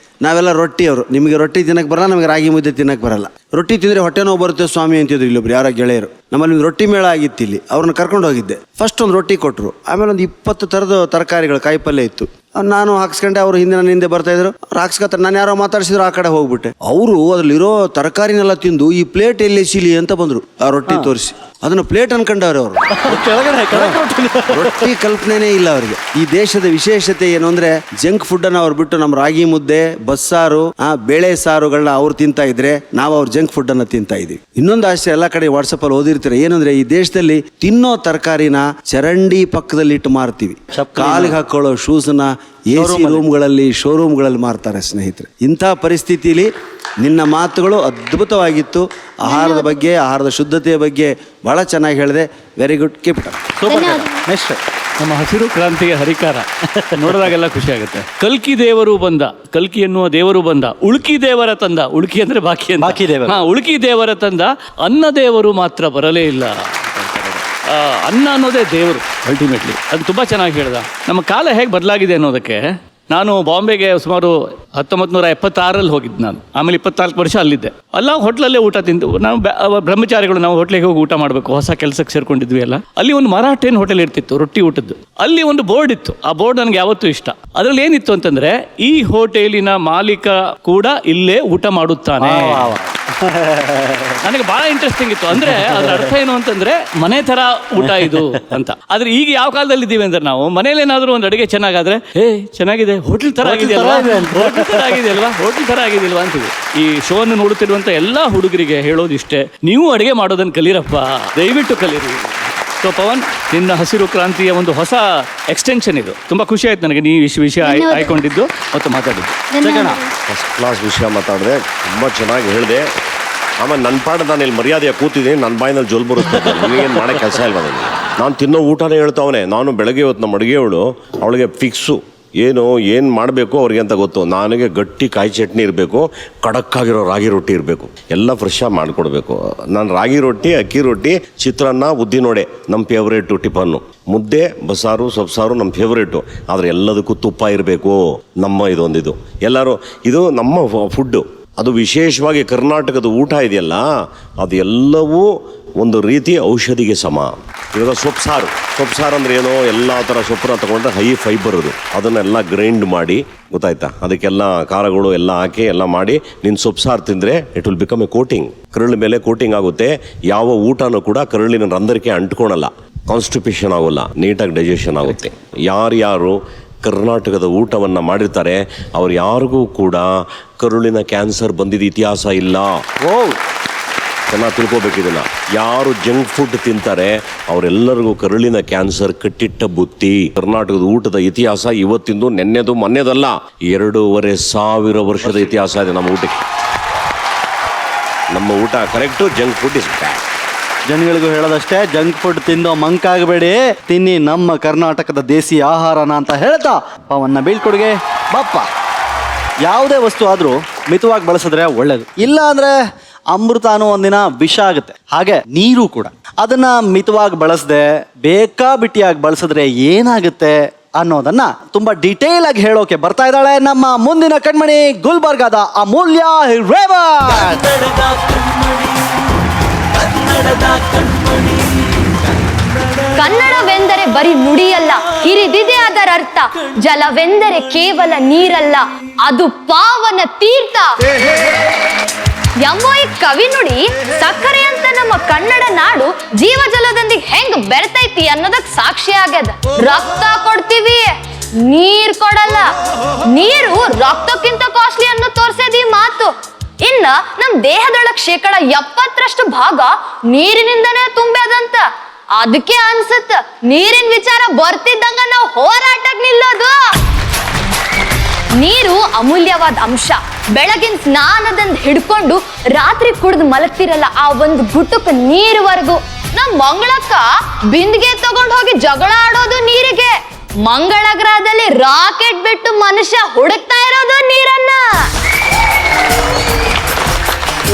ನಾವೆಲ್ಲ ರೊಟ್ಟಿಯವರು. ನಿಮಗೆ ರೊಟ್ಟಿ ತಿನ್ನಕ್ಕೆ ಬರಲ್ಲ, ನಮಗೆ ರಾಗಿ ಮುದ್ದೆ ತಿನ್ನಕ್ಕೆ ಬರಲ್ಲ. ರೊಟ್ಟಿ ತಿಂದರೆ ಹೊಟ್ಟೆ ನೋವು ಬರುತ್ತೆ ಸ್ವಾಮಿ ಅಂತಿದ್ರು ಇಲ್ಲೊಬ್ರು ಯಾರ ಗೆಳೆಯರು. ನಮ್ಮಲ್ಲಿ ಒಂದು ರೊಟ್ಟಿ ಮೇಳ ಆಗಿತ್ತು ಇಲ್ಲಿ, ಅವ್ರನ್ನ ಕರ್ಕೊಂಡು ಹೋಗಿದ್ದೆ. ಫಸ್ಟ್ ಒಂದು ರೊಟ್ಟಿ ಕೊಟ್ಟರು, ಆಮೇಲೆ ಒಂದು 20 ಥರದ ತರಕಾರಿಗಳು ಕಾಯಿ ಪಲ್ಯ ಇತ್ತು. ನಾನು ಹಾಕ್ಸ್ಕೊಂಡೆ, ಅವರು ನನ್ನ ಹಿಂದೆ ಬರ್ತಾ ಇದ್ರು, ಅವ್ರು ಹಾಕ್ಸ್ಕೊತಾರೆ. ನಾನು ಯಾರೋ ಮಾತಾಡ್ಸಿದ್ರು, ಆ ಕಡೆ ಹೋಗ್ಬಿಟ್ಟೆ. ಅವರು ಅದ್ರಲ್ಲಿರೋ ತರಕಾರಿನೆಲ್ಲ ತಿಂದು ಈ ಪ್ಲೇಟ್ ಎಲ್ಲಿ ಎಸಿಲಿ ಅಂತ ಬಂದರು. ಆ ರೊಟ್ಟಿ ತೋರಿಸಿ ಅದನ್ನು ಪ್ಲೇಟ್ ಅನ್ಕೊಂಡವ್ರೆ ಅವರು. ರೊಟ್ಟಿ ಕಲ್ಪನೆನೇ ಇಲ್ಲ ಅವರಿಗೆ. ಈ ದೇಶದ ವಿಶೇಷತೆ ಏನು ಅಂದ್ರೆ ಜಂಕ್ ಫುಡ್ ಅನ್ನ ಅವ್ರು ಬಿಟ್ಟು ನಮ್ಮ ರಾಗಿ ಮುದ್ದೆ, ಬಸ್ಸಾರು, ಬೇಳೆ ಸಾರುಗಳನ್ನ ಅವ್ರು ತಿಂತಾ ಇದ್ರೆ ನಾವು ಅವ್ರ ಜಂಕ್ ಫುಡ್ ಅನ್ನ ತಿಂತಾ ಇದೀವಿ. ಇನ್ನೊಂದು ಆಶ್ಚರ್ಯ, ಎಲ್ಲ ಕಡೆ ವಾಟ್ಸಪ್ ಅಲ್ಲಿ ಓದಿರ್ತೀರ, ಏನಂದ್ರೆ ಈ ದೇಶದಲ್ಲಿ ತಿನ್ನೋ ತರಕಾರಿನ ಚರಂಡಿ ಪಕ್ಕದಲ್ಲಿ ಇಟ್ಟು ಮಾರ್ತೀವಿ. ಕಾಲಿಗೆ ಹಾಕೊಳ್ಳೋ ಶೂಸ್ನ AC ರೂಮ್ಗಳಲ್ಲಿ, ಶೋರೂಮ್ಗಳಲ್ಲಿ ಮಾರ್ತಾರೆ ಸ್ನೇಹಿತರೆ. ಇಂಥ ಪರಿಸ್ಥಿತಿಲಿ ನಿನ್ನ ಮಾತುಗಳು ಅದ್ಭುತವಾಗಿತ್ತು. ಆಹಾರದ ಬಗ್ಗೆ, ಆಹಾರದ ಶುದ್ಧತೆಯ ಬಗ್ಗೆ ಬಹಳ ಚೆನ್ನಾಗಿ ಹೇಳಿದೆ. Very good, keep it up. Super. Next ನಮ್ಮ ಹಸಿರು ಕ್ರಾಂತಿಯ ಹರಿಕಾರ ನೋಡಿದಾಗೆಲ್ಲ ಖುಷಿ ಆಗುತ್ತೆ. ಕಲ್ಕಿ ದೇವರು ಬಂದ, ಕಲ್ಕಿ ಎನ್ನುವ ದೇವರು ಬಂದ, ಉಳ್ಕಿ ದೇವರ ತಂದ, ಉಳ್ಕಿ ಅಂದ್ರೆ ಬಾಕಿ ದೇವರು. ಹಾ, ಉಳ್ಕಿ ದೇವರ ತಂದ, ಅನ್ನ ದೇವರು ಮಾತ್ರ ಬರಲೇ ಇಲ್ಲ. ಅನ್ನ ಅನ್ನೋದೇ ದೇವರು ಅಲ್ಟಿಮೇಟ್ಲಿ. ಅದು ತುಂಬ ಚೆನ್ನಾಗಿ ಹೇಳ್ದ. ನಮ್ಮ ಕಾಲ ಹೇಗೆ ಬದಲಾಗಿದೆ ಅನ್ನೋದಕ್ಕೆ, ನಾನು ಬಾಂಬೆಗೆ ಸುಮಾರು 1976ರಲ್ಲಿ ಹೋಗಿದ್ದು ನಾನು. ಆಮೇಲೆ 24 ವರ್ಷ ಅಲ್ಲಿದ್ದೆ. ಅಲ್ಲ ಹೋಟ್ಲಲ್ಲೇ ಊಟ ತಿಂದು ನಾವು ಬ್ರಹ್ಮಚಾರಿಗಳು, ನಾವು ಹೋಟ್ಲಿಗೆ ಹೋಗಿ ಊಟ ಮಾಡಬೇಕು, ಹೊಸ ಕೆಲಸಕ್ಕೆ ಸೇರ್ಕೊಂಡಿದ್ವಿ ಎಲ್ಲ. ಅಲ್ಲಿ ಒಂದು ಮರಾಠೇನ್ ಹೋಟೆಲ್ ಇರ್ತಿತ್ತು, ರೊಟ್ಟಿ ಊಟದ್ದು. ಅಲ್ಲಿ ಒಂದು ಬೋರ್ಡ್ ಇತ್ತು. ಆ ಬೋರ್ಡ್ ನನಗೆ ಯಾವತ್ತೂ ಇಷ್ಟ. ಅದರಲ್ಲಿ ಏನಿತ್ತು ಅಂತಂದ್ರೆ, ಈ ಹೋಟೆಲಿನ ಮಾಲೀಕ ಕೂಡ ಇಲ್ಲೇ ಊಟ ಮಾಡುತ್ತಾನೆ. ನನಗೆ ಬಹಳ ಇಂಟ್ರೆಸ್ಟಿಂಗ್ ಇತ್ತು. ಅಂದ್ರೆ ಅದ್ರ ಅರ್ಥ ಏನು ಅಂತಂದ್ರೆ, ಮನೆ ತರ ಊಟ ಇದು ಅಂತ. ಆದ್ರೆ ಈಗ ಯಾವ ಕಾಲದಲ್ಲಿ ಇದ್ದೀವಿ ಅಂದ್ರೆ, ನಾವು ಮನೇಲಿ ಏನಾದ್ರು ಒಂದು ಅಡುಗೆ ಚೆನ್ನಾಗಾದ್ರೆ, ಚೆನ್ನಾಗಿದೆ, ಹೋಟೆಲ್ ತರ ಆಗಿದೆಯಲ್ವಾ, ಹೋಟೆಲ್ ತರ ಆಗಿದೆಯಲ್ವಾ, ಹೋಟೆಲ್ ತರ ಆಗಿದೆಯಲ್ವಾ ಅಂತೀವಿ. ಈ ಶೋ ಅನ್ನು ನೋಡುತ್ತಿರುವಂತ ಎಲ್ಲಾ ಹುಡುಗರಿಗೆ ಹೇಳೋದಿಷ್ಟೇ, ನೀವು ಅಡುಗೆ ಮಾಡೋದನ್ನ ಕಲೀರಪ್ಪ, ದಯವಿಟ್ಟು ಕಲೀರಿ. ಸೊ ಪವನ್, ನಿನ್ನ ಹಸಿರು ಕ್ರಾಂತಿಯ ಒಂದು ಹೊಸ ಎಕ್ಸ್ಟೆನ್ಷನ್ ಇದು. ತುಂಬಾ ಖುಷಿ ಆಯ್ತು ನನಗೆ ನೀ ವಿಷಯ ಆಯ್ಕೊಂಡಿದ್ದು ಮತ್ತು ಮಾತಾಡಿದ್ದು. ಫಸ್ಟ್ ಕ್ಲಾಸ್ ವಿಷಯ ಮಾತಾಡಿದೆ, ತುಂಬ ಚೆನ್ನಾಗಿ ಹೇಳಿದೆ. ಆಮೇಲೆ ನನ್ನ ಪಾಠ ನಾನು ಇಲ್ಲಿ ಮರ್ಯಾದೆಯ ಕೂತಿದ್ದೀನಿ, ನನ್ನ ಬಾಯಿನಲ್ಲಿ ಜೋಲ್ ಬರುತ್ತೆ. ನನಗೇನು ಮಾಡೋ ಕೆಲಸ ಇಲ್ವ ನನಗೆ? ನಾನು ತಿನ್ನೋ ಊಟನೇ ಹೇಳ್ತಾವನೆ. ನಾನು ಬೆಳಗ್ಗೆ ಇವತ್ತು ನಮ್ಮ ಅಡುಗೆಯವಳು, ಅವಳಿಗೆ ಫಿಕ್ಸು ಏನು ಮಾಡಬೇಕು ಅವ್ರಿಗೆ ಅಂತ ಗೊತ್ತು. ನನಗೆ ಗಟ್ಟಿ ಕಾಯಿ ಚಟ್ನಿ ಇರಬೇಕು, ಖಡಕ್ಕಾಗಿರೋ ರಾಗಿ ರೊಟ್ಟಿ ಇರಬೇಕು, ಎಲ್ಲ ಫ್ರೆಶ್ಶಾಗಿ ಮಾಡಿಕೊಡ್ಬೇಕು. ನಾನು ರಾಗಿ ರೊಟ್ಟಿ, ಅಕ್ಕಿ ರೊಟ್ಟಿ, ಚಿತ್ರಾನ್ನ, ಉದ್ದಿನೋಡೆ ನಮ್ಮ ಫೇವ್ರೇಟು ಟಿಫನ್ನು. ಮುದ್ದೆ, ಬಸ್ಸಾರು, ಸೊಪ್ಸಾರು ನಮ್ಮ ಫೇವ್ರೇಟು. ಆದರೆ ಎಲ್ಲದಕ್ಕೂ ತುಪ್ಪ ಇರಬೇಕು. ನಮ್ಮ ಇದೊಂದಿದು ಎಲ್ಲರೂ ಇದು ನಮ್ಮ ಫುಡ್ಡು. ಅದು ವಿಶೇಷವಾಗಿ ಕರ್ನಾಟಕದ ಊಟ ಇದೆಯಲ್ಲ, ಅದು ಎಲ್ಲವೂ ಒಂದು ರೀತಿ ಔಷಧಿಗೆ ಸಮ. ಇವಾಗ ಸೊಪ್ಸಾರು ಅಂದರೆ ಏನೋ, ಎಲ್ಲ ಥರ ಸೊಪ್ಪನ್ನ ತೊಗೊಂಡ್ರೆ ಹೈ ಫೈಬರ್ ಅದು. ಅದನ್ನೆಲ್ಲ ಗ್ರೈಂಡ್ ಮಾಡಿ, ಗೊತ್ತಾಯ್ತಾ, ಅದಕ್ಕೆಲ್ಲ ಖಾರಗಳು ಎಲ್ಲ ಹಾಕಿ ಎಲ್ಲ ಮಾಡಿ ನೀನು ಸೊಪ್ಸಾರು ತಿಂದರೆ it will become a coating. ಕರುಳ ಮೇಲೆ ಕೋಟಿಂಗ್ ಆಗುತ್ತೆ. ಯಾವ ಊಟನೂ ಕೂಡ ಕರುಳಿನ ರಂಧ್ರಕ್ಕೆ ಅಂಟ್ಕೊಳಲ್ಲ, ಕಾನ್ಸ್ಟಿಪೇಷನ್ ಆಗೋಲ್ಲ, ನೀಟಾಗಿ ಡೈಜೆಷನ್ ಆಗುತ್ತೆ. ಯಾರ್ಯಾರು ಕರ್ನಾಟಕದ ಊಟವನ್ನು ಮಾಡಿರ್ತಾರೆ ಅವ್ರು ಯಾರಿಗೂ ಕೂಡ ಕರುಳಿನ ಕ್ಯಾನ್ಸರ್ ಬಂದಿದ್ದ ಇತಿಹಾಸ ಇಲ್ಲ. ಚೆನ್ನಾಗಿ ತಿಳ್ಕೊಬೇಕು ಇದನ್ನು. ಯಾರು ಜಂಕ್ ಫುಡ್ ತಿಂತಾರೆ ಅವರೆಲ್ಲರಿಗೂ ಕರುಳಿನ ಕ್ಯಾನ್ಸರ್ ಕಟ್ಟಿಟ್ಟ ಬುತ್ತಿ. ಕರ್ನಾಟಕದ ಊಟದ ಇತಿಹಾಸ ಇವತ್ತಿಂದು ನೆನ್ನೆದು ಮೊನ್ನೆದಲ್ಲ, 2500 ವರ್ಷದ ಇತಿಹಾಸ ಇದೆ ನಮ್ಮ ಊಟಕ್ಕೆ. ನಮ್ಮ ಊಟ correct, junk food is bad. ಜನಗಳಿಗೂ ಹೇಳೋದಷ್ಟೇ, ಜಂಕ್ ಫುಡ್ ತಿಂದು ಮಂಕಾಗಬೇಡಿ, ತಿನ್ನಿ ನಮ್ಮ ಕರ್ನಾಟಕದ ದೇಸಿ ಆಹಾರನ ಅಂತ ಹೇಳ್ತಾ ಪವನ್ನ ಬೀಳ್ಕೊಡುಗೆ ಬಾಪ್ಪ. ಯಾವುದೇ ವಸ್ತು ಆದರೂ ಮಿತವಾಗಿ ಬಳಸಿದ್ರೆ ಒಳ್ಳೇದು. ಇಲ್ಲ ಅಂದ್ರೆ ಅಮೃತ ಅನ್ನೋ ಒಂದಿನ ವಿಷ ಆಗುತ್ತೆ. ಹಾಗೆ ನೀರು ಕೂಡ ಅದನ್ನ ಮಿತವಾಗಿ ಬಳಸದೆ ಬೇಕಾಬಿಟ್ಟಿಯಾಗಿ ಬಳಸಿದ್ರೆ ಏನಾಗುತ್ತೆ ಅನ್ನೋದನ್ನ ತುಂಬಾ ಡೀಟೇಲ್ ಆಗಿ ಹೇಳೋಕೆ ಬರ್ತಾ ಇದ್ದಾಳೆ ನಮ್ಮ ಮುಂದಿನ ಕಣ್ಮಣಿ, ಗುಲ್ಬರ್ಗಾದ ಅಮೂಲ್ಯ ಹಿರೇಮಠ್. ಕನ್ನಡವೆಂದರೆ ಬರೀ ನುಡಿಯಲ್ಲ, ಹಿರಿದಿದೆ ಅದರ ಅರ್ಥ. ಜಲವೆಂದರೆ ಕೇವಲ ನೀರಲ್ಲ, ಅದು ಪಾವನ ತೀರ್ಥ ಎಂಬ ಈ ಕವಿ ನುಡಿ ಸಕ್ಕರೆ ಅಂತ ನಮ್ಮ ಕನ್ನಡ ನಾಡು ಜೀವಜಲದೊಂದಿಗೆ ಹೆಂಗ್ ಬೆರೆತೈತಿ ಅನ್ನೋದಕ್ ಸಾಕ್ಷಿ ಆಗ್ಯದ. ರಕ್ತ ಕೊಡ್ತೀವಿ, ನೀರ್ ಕೊಡಲ್ಲ. ನೀರು ರಕ್ತಕ್ಕಿಂತ ಕಾಸ್ಟ್ಲಿ ಅನ್ನೋ ತೋರ್ಸೇದ ಈ ಮಾತು. ಇನ್ನ ನಮ್ ದೇಹದೊಳಗ್ 70% ಭಾಗ ನೀರಿನಿಂದನೇ ತುಂಬ್ಯದಂತ. ಅದಕ್ಕೆ ಅನ್ಸತ್ತ ನೀರಿನ ವಿಚಾರ ಬರ್ತಿದ್ದಂಗ ನಾವು ಹೋರಾಟಕ್ಕೆ ನಿಲ್ಲೋದು. ನೀರು ಅಮೂಲ್ಯವಾದ ಅಂಶ. ಬೆಳಗಿನ ಸ್ನಾನದಿಂದ ಹಿಡ್ಕೊಂಡು ರಾತ್ರಿ ಕುಡಿದು ಮಲಗ್ತಿರಲ್ಲ ಆ ಒಂದು ಗುಟುಕ ನೀರ್ವರೆಗೂ. ನಮ್ ಮಂಗಳಕ್ಕ ಬಿಂದಿಗೆ ತಗೊಂಡ್ ಹೋಗಿ ಜಗಳ ಆಡೋದು ನೀರಿಗೆ. ಮಂಗಳ ಗ್ರಹದಲ್ಲಿ ರಾಕೆಟ್ ಬಿಟ್ಟು ಮನುಷ್ಯ ಹುಡುಕ್ತಾ ಇರೋದು ನೀರನ್ನ.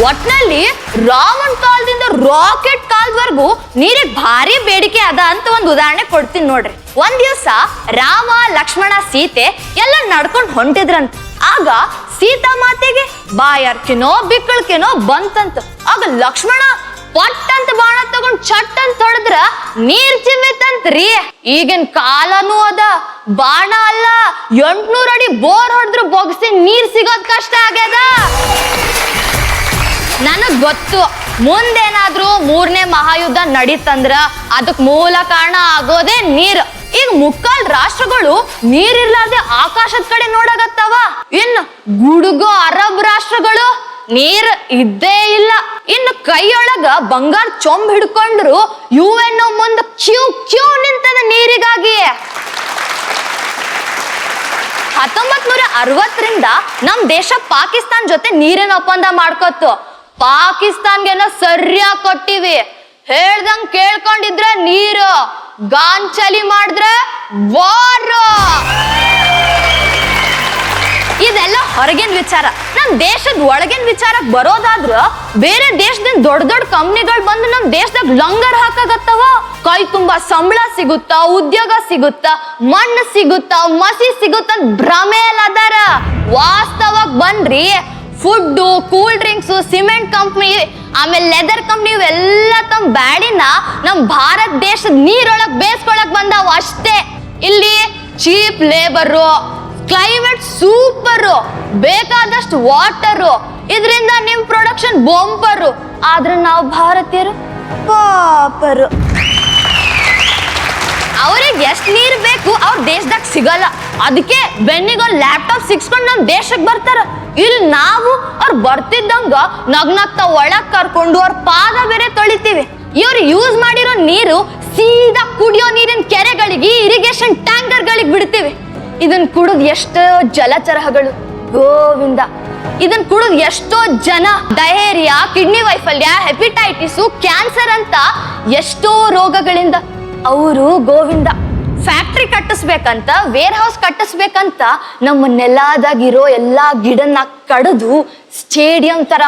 ಒಟ್ನಲ್ಲಿ ರಾಮನ್ ಕಾಲದಿಂದ ರಾಕೆಟ್ ಕಾಲದವರೆಗೂ ನೀರಿಗೆ ಭಾರಿ ಬೇಡಿಕೆ ಅದ ಅಂತ ಒಂದು ಉದಾಹರಣೆ ಕೊಡ್ತೀನಿ ನೋಡ್ರಿ. ಒಂದ್ ದಿವ್ಸ ರಾಮ, ಲಕ್ಷ್ಮಣ, ಸೀತೆ ಎಲ್ಲ ನಡ್ಕೊಂಡು ಹೊಂಟಿದ್ರಂತ. ಆಗ ಸೀತಾ ಮಾತೆಗೆ ಬಾಯಾರ್ಕೆನೋ ಬಿಕ್ಕಳ್ಕೆನೋ ಬಂತಂತ. ಆಗ ಲಕ್ಷ್ಮಣ ಪಟ್ ಅಂತ ಬಾಣ ತಗೊಂಡ್ ಚಟ್ ಅಂತ ಹೊಡೆದ್ರ ನೀರ್ ಚಿಮ್ಮಿತಂತ್ರಿ. ಈಗಿನ ಕಾಲನೂ ಅದ, ಬಾಣ ಅಲ್ಲ 800 ಅಡಿ ಬೋರ್ ಹೊಡೆದ್ರು ಬೊಗಸಿ ನೀರ್ ಸಿಗೋದ್ ಕಷ್ಟ ಆಗ್ಯದ. ನನಗ್ ಗೊತ್ತು ಮುಂದೇನಾದ್ರೂ 3ನೇ ಮಹಾಯುದ್ಧ ನಡೀತಂದ್ರ ಅದಕ್ ಮೂಲ ಕಾರಣ ಆಗೋದೇ ನೀರ್. ಈಗ ಮುಕ್ಕಾಲ್ ರಾಷ್ಟ್ರಗಳು ನೀರಿರ್ಲಾರ್ದೆ ಆಕಾಶದ ಕಡೆ ನೋಡಾಗತ್ತವ. ಇನ್ನು ಗುಡುಗೋ ಅರಬ್ ರಾಷ್ಟ್ರಗಳು ನೀರ್ ಇದ್ದೇ ಇಲ್ಲ. ಇನ್ನು ಕೈಯೊಳಗ ಬಂಗಾರ ಚೊಂಬ್ ಹಿಡ್ಕೊಂಡ್ರು UN ಮುಂದ ಕ್ಯೂ ನಿಂತದ ನೀರಿಗಾಗಿ. 1960ರಿಂದ ನಮ್ ದೇಶ ಪಾಕಿಸ್ತಾನ್ ಜೊತೆ ನೀರಿನ ಒಪ್ಪಂದ ಮಾಡ್ಕೊತ್ತು. ಪಾಕಿಸ್ತಾನ್ಗೆನ ಸರಿಯಾಗಿ ಕೊಟ್ಟಿವಿ. ಹೇಳ್ದಂಗ್ ಕೇಳ್ಕೊಂಡಿದ್ರೆ ನೀರು, ಗಾಂಚಲಿ ಮಾಡಿದ್ರೆ ವಾರ. ಇದೆಲ್ಲ ಹೊರಗಿನ ವಿಚಾರ. ನಮ್ ದೇಶದ ಒಳಗಿನ ವಿಚಾರಕ್ಕೆ ಬರೋದಾದ್ರ ಬೇರೆ ದೇಶದಿಂದ ದೊಡ್ಡ ದೊಡ್ಡ ಕಂಪ್ನಿಗಳು ಬಂದು ನಮ್ ದೇಶದಾಗ ಲಂಗರ್ ಹಾಕಾಗತ್ತವ. ಕೈ ತುಂಬಾ ಸಂಬಳ ಸಿಗುತ್ತಾ, ಉದ್ಯೋಗ ಸಿಗುತ್ತಾ, ಮಣ್ಣು ಸಿಗುತ್ತಾ, ಮಸಿ ಸಿಗುತ್ತ ಭ್ರಮೇಲ್ ಅದಾರ. ವಾಸ್ತವಕ್ ಬನ್ರಿ, food, cool drinks, cement company, ಆಮೇಲೆ ಲೆದರ್ ಕಂಪ್ನಿ ಇವೆಲ್ಲ ತಮ್ಮ ಬ್ಯಾಡಿನ ನಮ್ ಭಾರತ ದೇಶದ ನೀರೊಳಗ್ ಬೇಯಿಸ್ಕೊಳಕ್ ಬಂದಾವ ಅಷ್ಟೇ. ಇಲ್ಲಿ ಚೀಪ್ ಲೇಬರು, ಕ್ಲೈಮೇಟ್ ಸೂಪರು, ಬೇಕಾದಷ್ಟು ವಾಟರು, ಇದರಿಂದ ನಿಮ್ ಪ್ರೊಡಕ್ಷನ್ ಬೊಂಪರು. ಆದ್ರೆ ನಾವು ಭಾರತೀಯರು ಪಾಪರು. ಅವ್ರಿಗೆ ಎಷ್ಟು ನೀರ್ ಬೇಕು ಅವ್ರ ದೇಶದಾಗ ಸಿಗಲ್ಲ. ಅದಕ್ಕೆ ಬೆನ್ನಿಗೊಂದು ಲ್ಯಾಪ್ಟಾಪ್ ಸಿಕ್ಸ್ಕೊಂಡು ನಮ್ ದೇಶಕ್ಕೆ ಬರ್ತಾರ. ಇಲ್ಲಿ ನಾವು ಅವ್ರು ಬರ್ತಿದ್ದಂಗ ನಗ್ನಗ್ತಾ ಒಳಗ್ ಕರ್ಕೊಂಡು ಅವ್ರ ಪಾದ ಬೇರೆ ತೊಳಿತೀವಿ. ಇವ್ರು ಯೂಸ್ ಮಾಡಿರೋ ನೀರು ಸೀದಾ ಕುಡಿಯೋ ನೀರಿನ ಕೆರೆಗಳಿಗೆ, ಇರಿಗೇಷನ್ ಟ್ಯಾಂಕರ್ಗಳಿಗೆ ಬಿಡ್ತೀವಿ. ಇದನ್ ಕುಡಿದ್ ಎಷ್ಟೋ ಜಲಚರಗಳು ಗೋವಿಂದ. ಇದನ್ ಕುಡಿದ್ ಎಷ್ಟೋ ಜನ ಡಯೇರಿಯಾ, ಕಿಡ್ನಿ ವೈಫಲ್ಯ, ಹೆಪಟೈಟಿಸ್, ಕ್ಯಾನ್ಸರ್ ಅಂತ ಎಷ್ಟೋ ರೋಗಗಳಿಂದ ಅವರು ಗೋವಿಂದ. ಫ್ಯಾಕ್ಟ್ರಿ ಕಟ್ಟಿಸ್ಬೇಕಂತ, ವೇರ್ ಹೌಸ್ ಕಟ್ಟಿಸ್ಬೇಕಂತ ನಮ್ಮ ನೆಲದಾಗಿರೋ ಎಲ್ಲಾ ಗಿಡನ್ನ ಕಡಿದು ಸ್ಟೇಡಿಯಂ ತರ